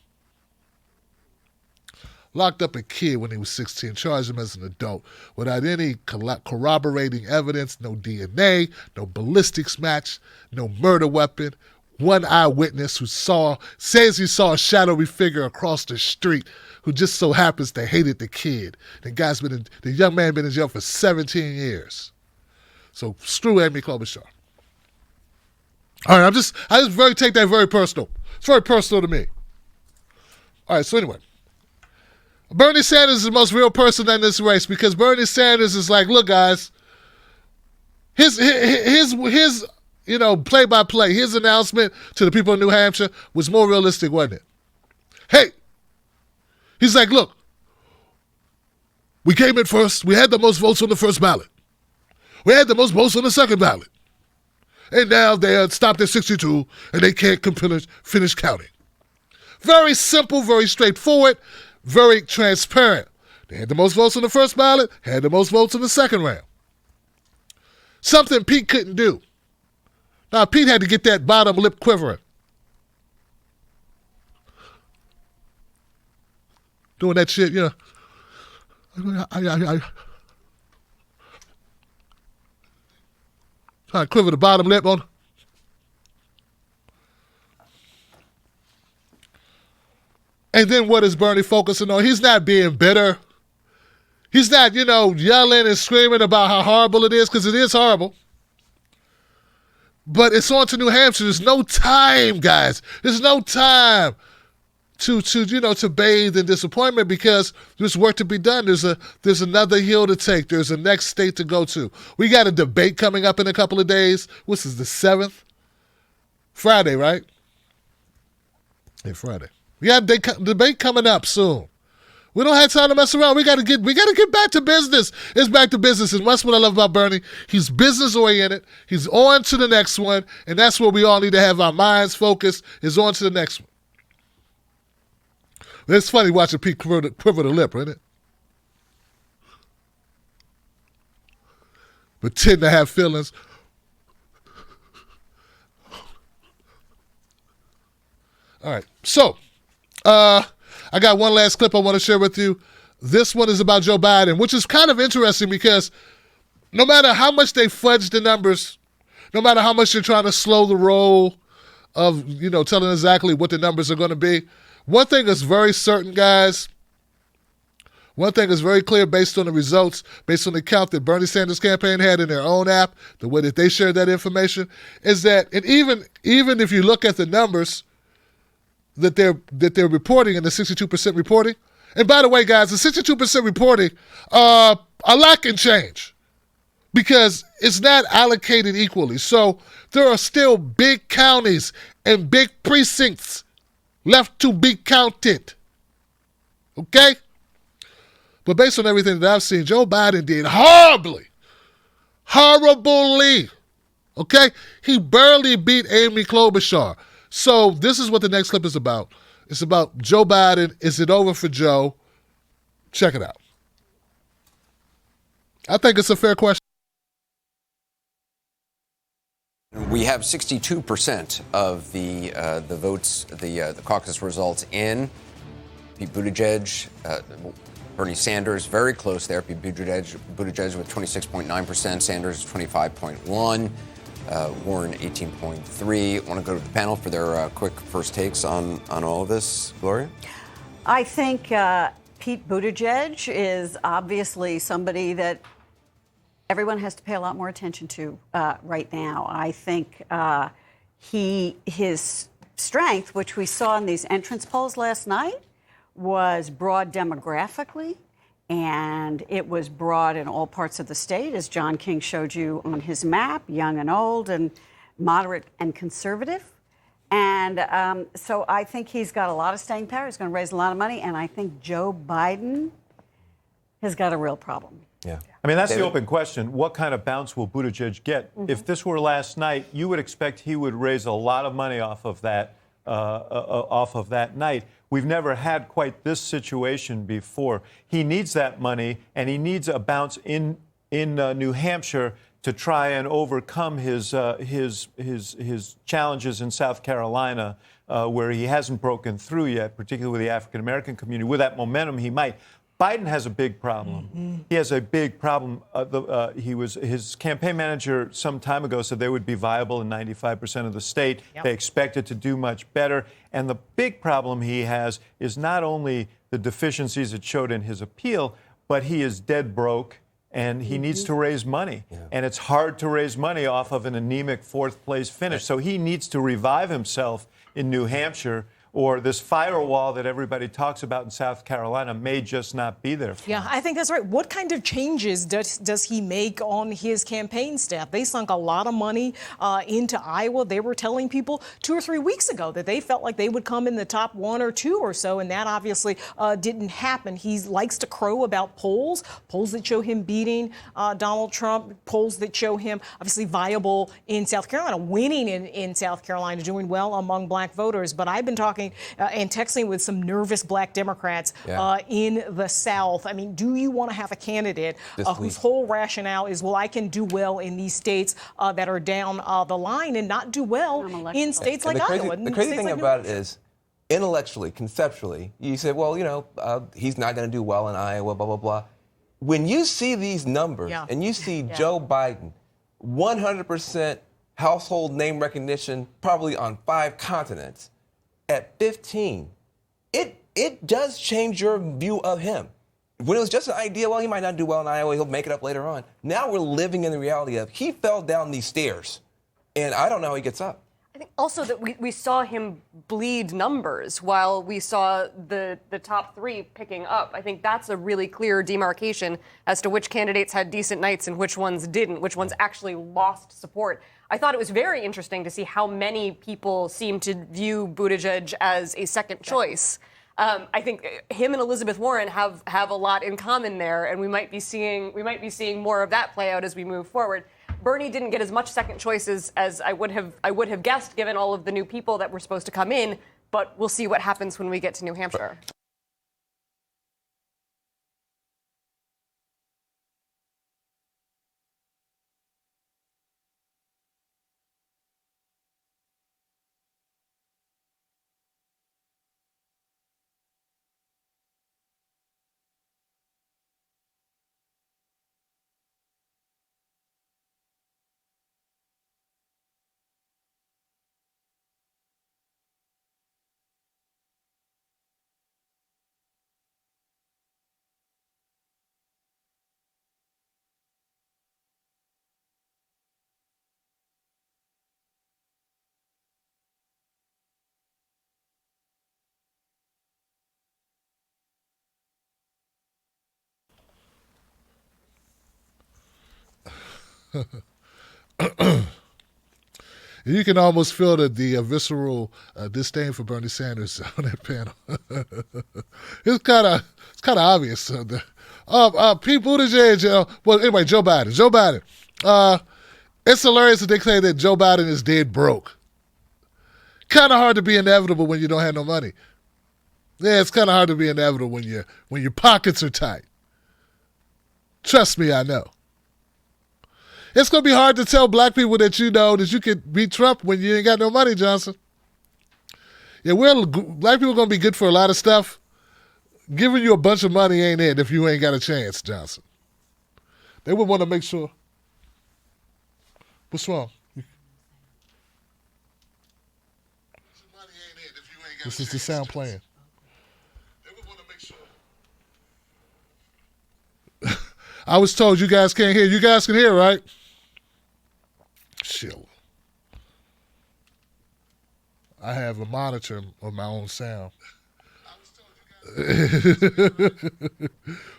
Locked up a kid when he was 16, charged him as an adult without any corroborating evidence, no DNA, no ballistics match, no murder weapon. one eyewitness who says he saw a shadowy figure across the street who just so happens to hated the kid. The young man been in jail for 17 years. So screw Amy Klobuchar. All right, I just take that very personal. It's very personal to me. All right, so anyway. Bernie Sanders is the most real person in this race because Bernie Sanders is like, look, guys, his play-by-play, his announcement to the people in New Hampshire was more realistic, wasn't it? Hey, he's like, look, we came in first. We had the most votes on the first ballot. We had the most votes on the second ballot. And now they are stopped at 62, and they can't finish counting. Very simple, very straightforward, very transparent. They had the most votes on the first ballot, had the most votes in the second round. Something Pete couldn't do. Now, Pete had to get that bottom lip quivering. Doing that shit, you know. Trying to quiver the bottom lip on. And then what is Bernie focusing on? He's not being bitter. He's not, yelling and screaming about how horrible it is, because it is horrible. But it's on to New Hampshire. There's no time, guys. There's no time to bathe in disappointment because there's work to be done. There's another hill to take. There's a next state to go to. We got a debate coming up in a couple of days. What's this, the 7th? Friday, right? Yeah, Friday. We got a debate coming up soon. We don't have time to mess around. We got to get back to business. It's back to business, and that's what I love about Bernie. He's business oriented. He's on to the next one, and that's where we all need to have our minds focused. Is on to the next one. It's funny watching Pete quiver the lip, isn't it? Pretend to have feelings. All right, so I got one last clip I want to share with you. This one is about Joe Biden, which is kind of interesting because no matter how much they fudge the numbers, no matter how much you're trying to slow the roll of, telling exactly what the numbers are going to be, one thing is very certain, guys. One thing is very clear based on the results, based on the count that Bernie Sanders' campaign had in their own app, the way that they shared that information, is that, and even if you look at the numbers that they're reporting in the 62% reporting, and by the way, guys, the 62% reporting, a lot can change because it's not allocated equally. So there are still big counties and big precincts left to be counted. Okay? But based on everything that I've seen, Joe Biden did horribly. Okay? He barely beat Amy Klobuchar. So this is what the next clip is about. It's about Joe Biden. Is it over for Joe? Check it out. I think it's a fair question. We have 62% of the votes, the caucus results in. Pete Buttigieg, Bernie Sanders, very close there. Pete Buttigieg with 26.9%, Sanders 25.1%, Warren 18.3%. Want to go to the panel for their quick first takes on all of this, Gloria? I think Pete Buttigieg is obviously somebody that everyone has to pay a lot more attention to right now. I think his strength, which we saw in these entrance polls last night, was broad demographically, and it was broad in all parts of the state, as John King showed you on his map, young and old, and moderate and conservative. And so I think he's got a lot of staying power. He's going to raise a lot of money, and I think Joe Biden has got a real problem. Yeah. I mean, that's the open question. What kind of bounce will Buttigieg get? Mm-hmm. If this were last night, you would expect he would raise a lot of money off of that night. We've never had quite this situation before. He needs that money, and he needs a bounce in New Hampshire to try and overcome his challenges in South Carolina, where he hasn't broken through yet, particularly with the African American community. With that momentum, he might. Biden has a big problem. He has a big problem. His campaign manager some time ago said they would be viable in 95% of the state. Yep. They expect it to do much better. And the big problem he has is not only the deficiencies it showed in his appeal, but he is dead broke and he needs to raise money. And it's hard to raise money off of an anemic fourth place finish. So he needs to revive himself in New Hampshire, or this firewall that everybody talks about in South Carolina may just not be there for him. Yeah, I think that's right. What kind of changes does he make on his campaign staff? They sunk a lot of money into Iowa. They were telling people 2 or 3 weeks ago that they felt like they would come in the top 1 or 2 or so, and that obviously didn't happen. He likes to crow about polls that show him beating Donald Trump, polls that show him obviously viable in South Carolina, winning in South Carolina, doing well among black voters. But I've been talking and texting with some nervous black Democrats in the South. I mean, do you want to have a candidate whose whole rationale is, well, I can do well in these states that are down the line and not do well in states like Iowa? The crazy thing about it is, intellectually, conceptually, you say, well, he's not going to do well in Iowa, blah, blah, blah. When you see these numbers and you see Joe Biden, 100% household name recognition, probably on 5 continents, at 15, it does change your view of him. When it was just an idea, well, he might not do well in Iowa, he'll make it up later on. Now we're living in the reality of he fell down these stairs, and I don't know how he gets up. I think also that we saw him bleed numbers while we saw the top 3 picking up. I think that's a really clear demarcation as to which candidates had decent nights and which ones didn't, which ones actually lost support. I thought it was very interesting to see how many people seem to view Buttigieg as a second choice. I think him and Elizabeth Warren have a lot in common there, and we might be seeing more of that play out as we move forward. Bernie didn't get as much second choices as I would have guessed, given all of the new people that were supposed to come in. But we'll see what happens when we get to New Hampshire. You can almost feel the visceral disdain for Bernie Sanders on that panel. It's kind of obvious. Pete Buttigieg. Well, anyway, Joe Biden. It's hilarious that they say that Joe Biden is dead broke. Kind of hard to be inevitable when you don't have no money. Yeah, it's kind of hard to be inevitable when your pockets are tight. Trust me, I know. It's going to be hard to tell black people that you know that you could beat Trump when you ain't got no money, Johnson. Yeah, black people are going to be good for a lot of stuff. Giving you a bunch of money ain't it if you ain't got a chance, Johnson. They would want to make sure. What's wrong? This is the sound playing. They would want to make sure. I was told you guys can't hear. You guys can hear, right? Chill. I have a monitor of my own sound.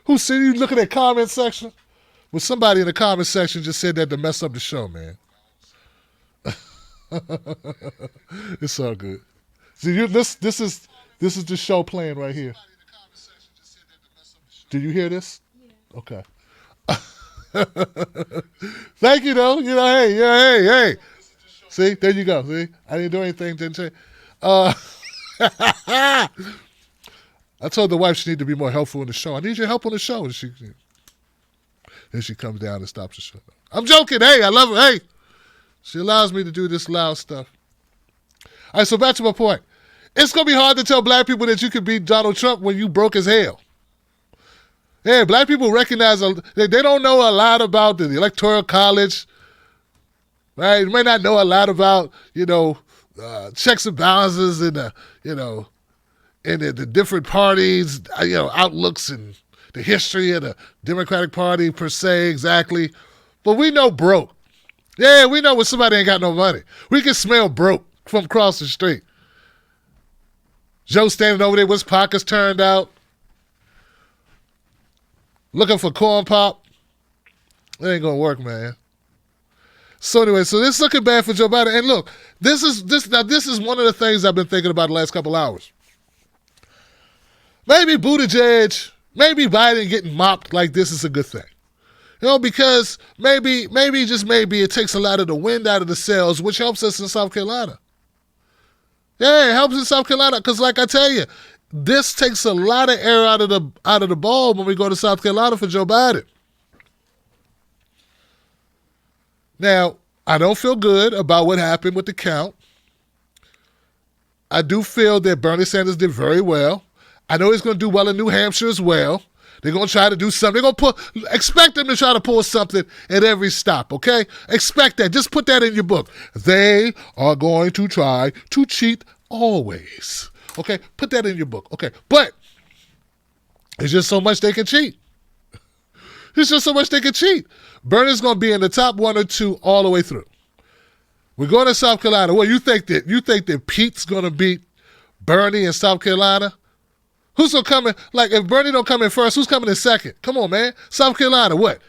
Who said you look at that comment section? Well, somebody in the comment section just said that to mess up the show, man. It's all good. See, this is the show playing right here. Did you hear this? Yeah. Okay. Thank you, though. Hey. See, there you go. See, I didn't do anything. Didn't say. I told the wife she needed to be more helpful in the show. I need your help on the show. And she comes down and stops the show. I'm joking. Hey, I love her. Hey, she allows me to do this loud stuff. All right, so back to my point. It's going to be hard to tell black people that you could beat Donald Trump when you broke as hell. Yeah, black people recognize, they don't know a lot about the Electoral College, right? They may not know a lot about, checks and balances and, and the different parties, outlooks and the history of the Democratic Party per se exactly. But we know broke. Yeah, we know when somebody ain't got no money. We can smell broke from across the street. Joe standing over there with his pockets turned out, looking for corn pop. It ain't gonna work, man. So anyway, this is looking bad for Joe Biden. And look, this is one of the things I've been thinking about the last couple hours. Maybe Buttigieg, maybe Biden getting mopped like this is a good thing. Because maybe just maybe it takes a lot of the wind out of the sails, which helps us in South Carolina. Yeah, it helps in South Carolina because, like I tell you, this takes a lot of air out of the ball when we go to South Carolina for Joe Biden. Now, I don't feel good about what happened with the count. I do feel that Bernie Sanders did very well. I know he's going to do well in New Hampshire as well. They're going to try to do something. They're going to expect them to try to pull something at every stop, okay? Expect that. Just put that in your book. They are going to try to cheat always, okay? Put that in your book, okay? But there's just so much they can cheat. There's just so much they can cheat. Bernie's going to be in the top 1 or 2 all the way through. We're going to South Carolina. Well, you think that Pete's going to beat Bernie in South Carolina? Who's going to come in? Like, if Bernie don't come in first, who's coming in second? Come on, man. South Carolina, what?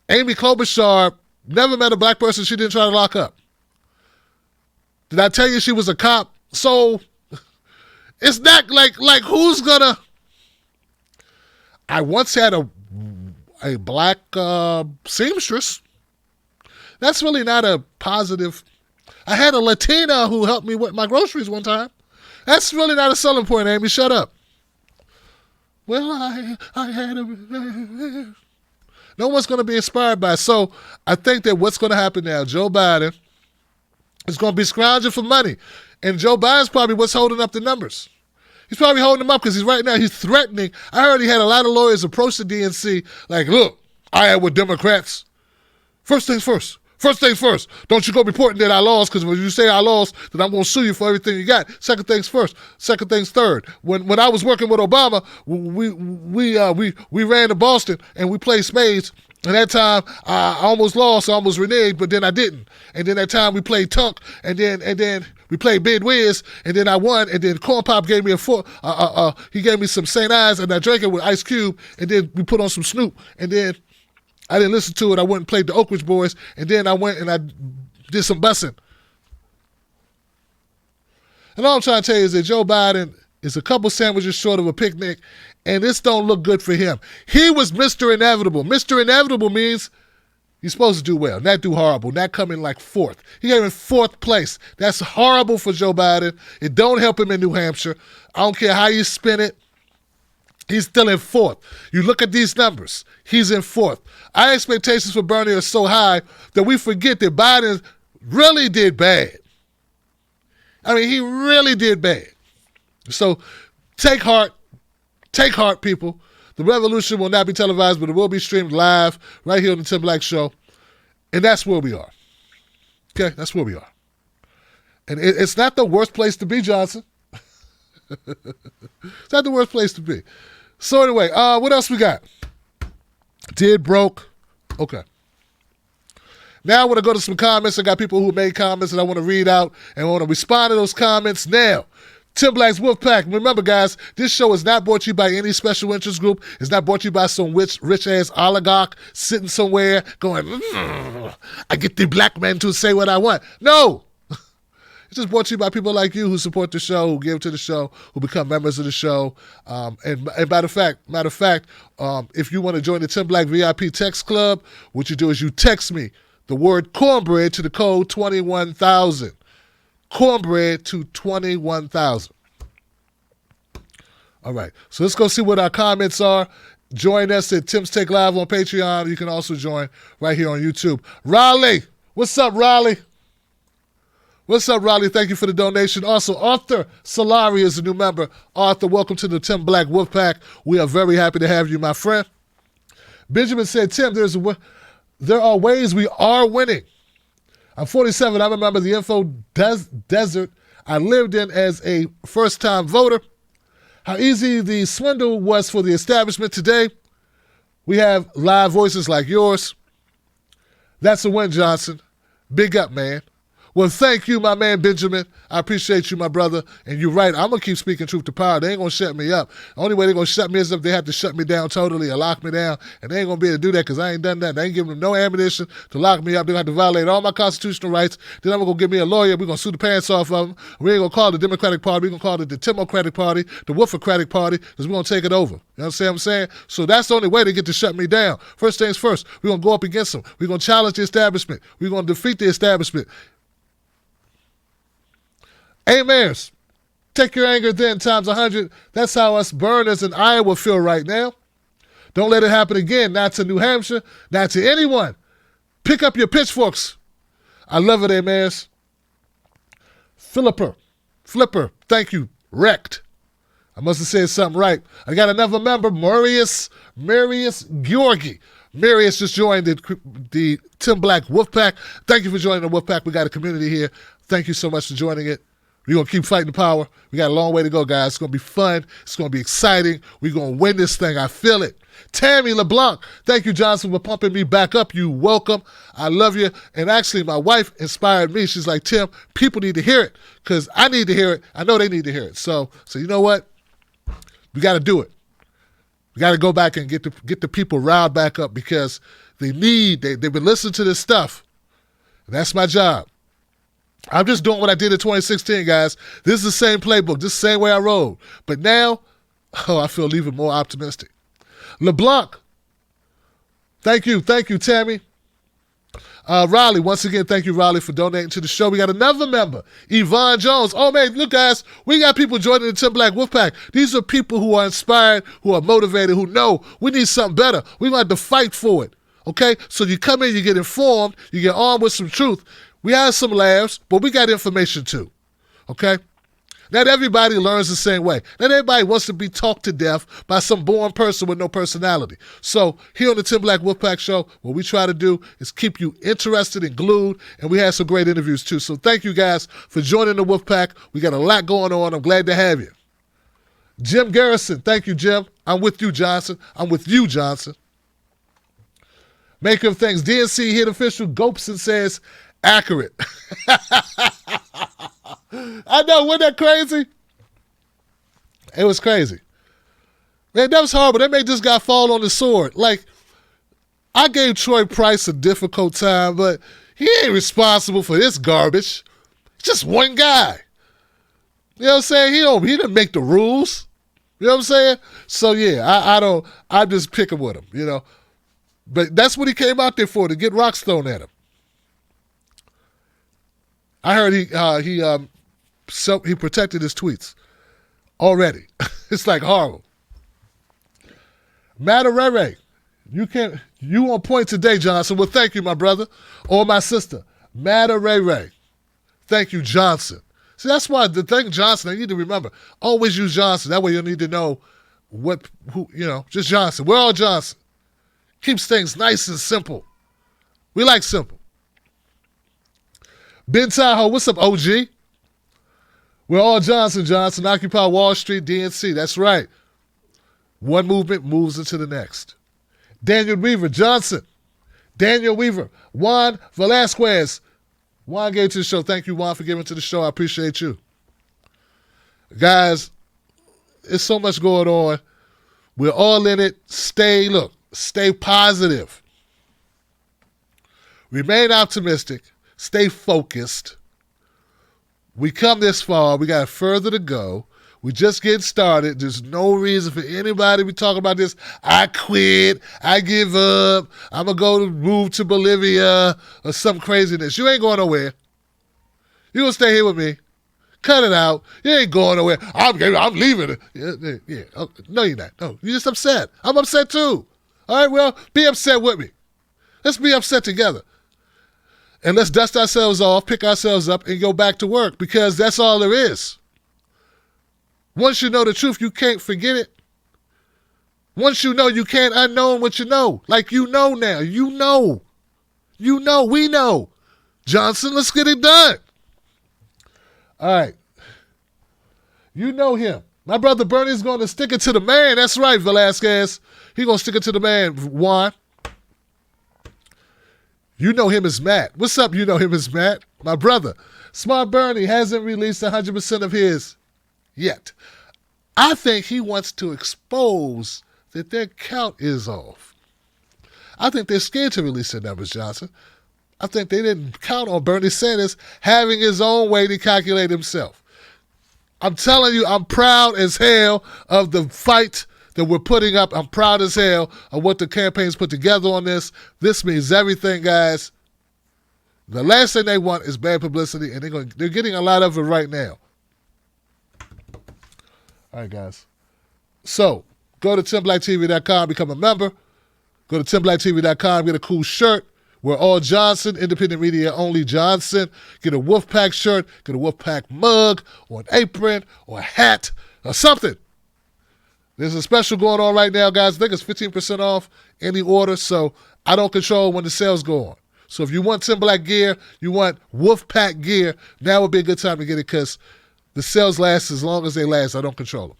Amy Klobuchar never met a black person she didn't try to lock up. Did I tell you she was a cop? So, it's not like who's going to... I once had a black seamstress. That's really not a positive. I had a Latina who helped me with my groceries one time. That's really not a selling point, Amy. Shut up. Well, I had a... No one's going to be inspired by it. So I think that what's going to happen now, Joe Biden is going to be scrounging for money. And Joe Biden's probably what's holding up the numbers. He's probably holding them up because he's threatening. I heard he had a lot of lawyers approach the DNC like, look, I had with Democrats. First things first. First things first. Don't you go reporting that I lost, because when you say I lost, then I'm going to sue you for everything you got. Second things first. Second things third. When I was working with Obama, we ran to Boston and we played spades. And that time I almost lost, I almost reneged, but then I didn't. And then that time we played Tunk, and then we played Bid Wiz, and then I won. And then Corn Pop gave me he gave me some St. Ives, and I drank it with Ice Cube. And then we put on some Snoop, and then I didn't listen to it. I went and played the Oak Ridge Boys, and then I went and I did some bussing. And all I'm trying to tell you is that Joe Biden is a couple sandwiches short of a picnic, and this don't look good for him. He was Mr. Inevitable. Mr. Inevitable means you're supposed to do well, not do horrible, not come in like 4th. He came in 4th place. That's horrible for Joe Biden. It don't help him in New Hampshire. I don't care how you spin it. He's still in 4th. You look at these numbers. He's in 4th. Our expectations for Bernie are so high that we forget that Biden really did bad. I mean, he really did bad. So take heart, people. The revolution will not be televised, but it will be streamed live right here on the Tim Black Show. And that's where we are. Okay, that's where we are. And it's not the worst place to be, Johnson. It's not the worst place to be. So anyway, what else we got? Did broke. Okay. Now I want to go to some comments. I got people who made comments that I want to read out and I want to respond to those comments now. Tim Black's Wolfpack. Remember, guys, this show is not brought to you by any special interest group. It's not brought to you by some rich-ass oligarch sitting somewhere going, I get the black man to say what I want. No. It's just brought to you by people like you who support the show, who give to the show, who become members of the show. And matter of fact, if you want to join the Tim Black VIP text club, what you do is you text me the word cornbread to the code 21,000. Cornbread to 21,000. All right, so let's go see what our comments are. Join us at Tim's Take Live on Patreon. You can also join right here on YouTube. Raleigh, what's up, Raleigh? What's up, Raleigh? Thank you for the donation. Also, Arthur Solari is a new member. Arthur, welcome to the Tim Black Wolfpack. We are very happy to have you, my friend. Benjamin said, Tim, there are ways we are winning. I'm 47. I remember the info desert I lived in as a first-time voter. How easy the swindle was for the establishment today. We have live voices like yours. That's a win, Johnson. Big up, man. Well, thank you, my man Benjamin. I appreciate you, my brother. And you're right. I'm going to keep speaking truth to power. They ain't going to shut me up. The only way they're going to shut me is if they have to shut me down totally or lock me down. And they ain't going to be able to do that because I ain't done that. They ain't giving them no ammunition to lock me up. They're going to have to violate all my constitutional rights. Then I'm going to go get me a lawyer. We're going to sue the pants off of them. We ain't going to call it the Democratic Party. We're going to call it the Timocratic Party, the Woofocratic Party, because we're going to take it over. You know what I'm saying? So that's the only way they get to shut me down. First things first, we're going to go up against them. We're going to challenge the establishment. We're going to defeat the establishment. Amers, take your anger then times 100. That's how us burners in Iowa feel right now. Don't let it happen again. Not to New Hampshire, not to anyone. Pick up your pitchforks. I love it, Amers. Flipper, thank you. Wrecked. I must have said something right. I got another member, Marius Georgi. Marius just joined the Tim Black Wolfpack. Thank you for joining the Wolfpack. We got a community here. Thank you so much for joining it. We're going to keep fighting the power. We got a long way to go, guys. It's going to be fun. It's going to be exciting. We're going to win this thing. I feel it. Tammy LeBlanc, thank you, Johnson, for pumping me back up. You welcome. I love you. And actually, my wife inspired me. She's like, Tim, people need to hear it because I need to hear it. I know they need to hear it. So you know what? We got to do it. We got to go back and get the people riled back up because they've been listening to this stuff. And that's my job. I'm just doing what I did in 2016, guys. This is the same playbook. This is the same way I rolled. But now, I feel even more optimistic. LeBlanc, thank you, Tammy. Riley, once again, thank you, Riley, for donating to the show. We got another member, Yvonne Jones. Oh, man, look, guys, we got people joining the Tim Black Wolfpack. These are people who are inspired, who are motivated, who know we need something better. We're going to have to fight for it, okay? So you come in, you get informed, you get armed with some truth. We have some laughs, but we got information too, okay? Not everybody learns the same way. Not everybody wants to be talked to death by some boring person with no personality. So here on the Tim Black Wolfpack Show, what we try to do is keep you interested and glued, and we had some great interviews too. So thank you guys for joining the Wolfpack. We got a lot going on. I'm glad to have you. Jim Garrison, thank you, Jim. I'm with you, Johnson. Maker of things, DNC hit official Gopson says, accurate. I know, wasn't that crazy? It was crazy. Man, that was horrible. They made this guy fall on the sword. Like, I gave Troy Price a difficult time, but he ain't responsible for this garbage. Just one guy. You know what I'm saying? He didn't make the rules. You know what I'm saying? So, yeah, I'm just picking with him, you know. But that's what he came out there for, to get rocks thrown at him. I heard he protected his tweets already. It's like horrible. Matarere, you on point today, Johnson. Well, thank you, my brother, or my sister. Matarere, thank you, Johnson. See, that's why the thing, Johnson, I need to remember, always use Johnson. That way you'll need to know just Johnson. We're all Johnson. Keeps things nice and simple. We like simple. Ben Tahoe, what's up, OG? We're all Johnson, Occupy Wall Street, DNC. That's right. One movement moves into the next. Daniel Weaver, Juan Velasquez. Juan gave to the show. Thank you, Juan, for giving to the show. I appreciate you. Guys, there's so much going on. We're all in it. Stay positive. Remain optimistic. Stay focused. We come this far. We got further to go. We just getting started. There's no reason for anybody to be talking about this. I quit. I give up. I'm going to move to Bolivia or some craziness. You ain't going nowhere. You going to stay here with me. Cut it out. You ain't going nowhere. I'm leaving. Yeah. Oh, no, you're not. No, you're just upset. I'm upset too. All right, well, be upset with me. Let's be upset together. And let's dust ourselves off, pick ourselves up, and go back to work because that's all there is. Once you know the truth, you can't forget it. Once you know, you can't unknown what you know. Like you know now. You know. You know. We know. Johnson, let's get it done. All right. You know him. My brother Bernie's going to stick it to the man. That's right, Velasquez. He's going to stick it to the man, Juan. You know him as Matt. What's up, you know him as Matt? My brother. Smart Bernie hasn't released 100% of his yet. I think he wants to expose that their count is off. I think they're scared to release their numbers, Johnson. I think they didn't count on Bernie Sanders having his own way to calculate himself. I'm telling you, I'm proud as hell of the fight that we're putting up. I'm proud as hell of what the campaign's put together on this. This means everything, guys. The last thing they want is bad publicity, and they're getting a lot of it right now. All right, guys. So, go to TimBlackTV.com, become a member. Go to TimBlackTV.com, get a cool shirt. We're all Johnson, independent media only Johnson. Get a Wolfpack shirt, get a Wolfpack mug, or an apron, or a hat, or something. There's a special going on right now, guys. I think it's 15% off any order, so I don't control when the sales go on. So if you want Tim Black gear, you want Wolfpack gear, now would be a good time to get it because the sales last as long as they last. I don't control them.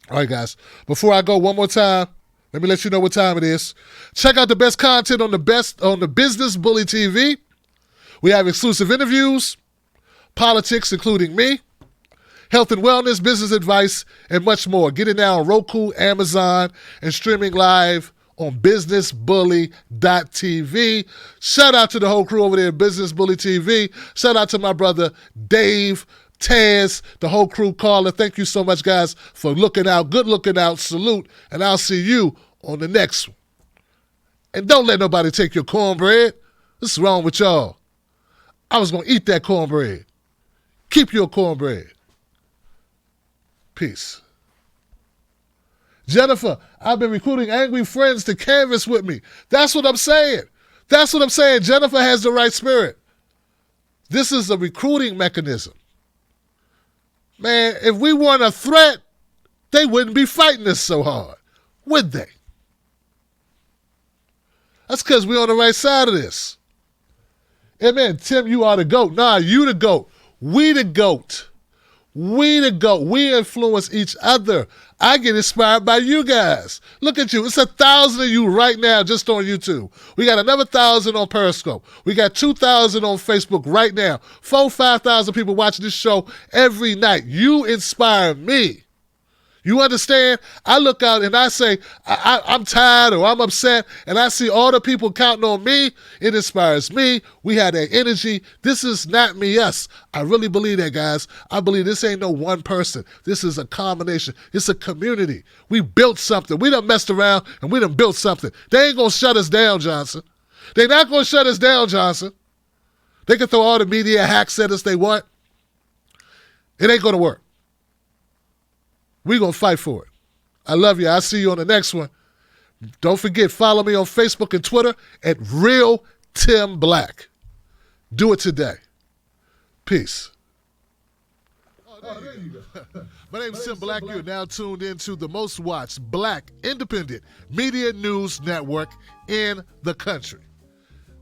All right, guys. Before I go, one more time, let me let you know what time it is. Check out the best content on the Business Bully TV. We have exclusive interviews, politics, including me, health and wellness, business advice, and much more. Get it now on Roku, Amazon, and streaming live on businessbully.tv. Shout out to the whole crew over there at Business Bully TV. Shout out to my brother Dave, Taz, the whole crew, Carla. Thank you so much, guys, for looking out. Good looking out. Salute. And I'll see you on the next one. And don't let nobody take your cornbread. What's wrong with y'all? I was going to eat that cornbread. Keep your cornbread. Peace. Jennifer, I've been recruiting angry friends to canvass with me. That's what I'm saying. That's what I'm saying. Jennifer has the right spirit. This is a recruiting mechanism. Man, if we weren't a threat, they wouldn't be fighting us so hard, would they? That's because we're on the right side of this. Hey, man, Tim, you are the GOAT. Nah, you the GOAT. We the GOAT. We the GOAT. We influence each other. I get inspired by you guys. Look at you. It's 1,000 of you right now just on YouTube. We got another 1,000 on Periscope. We got 2,000 on Facebook right now. 5,000 people watching this show every night. You inspire me. You understand? I look out and I say, I'm tired or I'm upset, and I see all the people counting on me. It inspires me. We have that energy. This is not me, us. I really believe that, guys. I believe this ain't no one person. This is a combination. It's a community. We built something. We done messed around and we done built something. They ain't going to shut us down, Johnson. They're not going to shut us down, Johnson. They can throw all the media hacks at us they want. It ain't going to work. We're going to fight for it. I love you. I'll see you on the next one. Don't forget, follow me on Facebook and Twitter at Real Tim Black. Do it today. Peace. Oh, there you go. My name is Tim Black. You're now tuned into the most watched Black independent media news network in the country.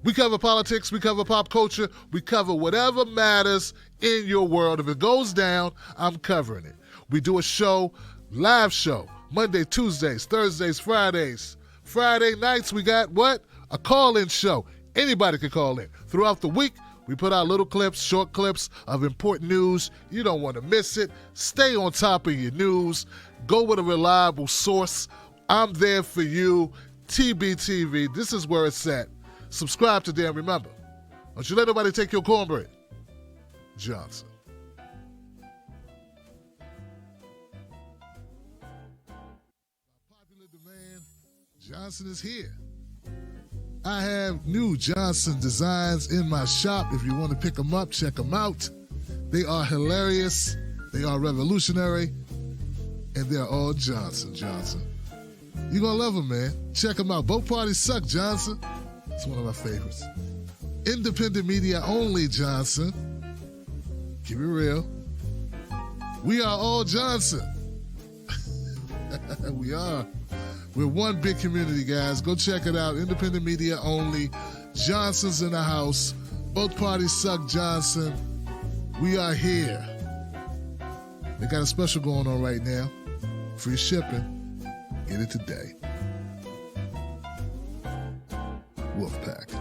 We cover politics, we cover pop culture, we cover whatever matters in your world. If it goes down, I'm covering it. We do a show, live show, Monday, Tuesdays, Thursdays, Fridays. Friday nights, we got what? A call-in show. Anybody can call in. Throughout the week, we put out little clips, short clips of important news. You don't want to miss it. Stay on top of your news. Go with a reliable source. I'm there for you. TBTV, this is where it's at. Subscribe today and remember, don't you let nobody take your cornbread. Johnson. Popular demand, Johnson is here. I have new Johnson designs in my shop. If you want to pick them up, check them out. They are hilarious, they are revolutionary, and they're all Johnson. You're going to love them, man. Check them out. Both parties suck, Johnson. It's one of my favorites. Independent media only, Johnson. Keep it real. We are all Johnson. We are. We're one big community, guys. Go check it out. Independent media only. Johnson's in the house. Both parties suck Johnson. We are here. They got a special going on right now. Free shipping. Get it today. Wolfpack.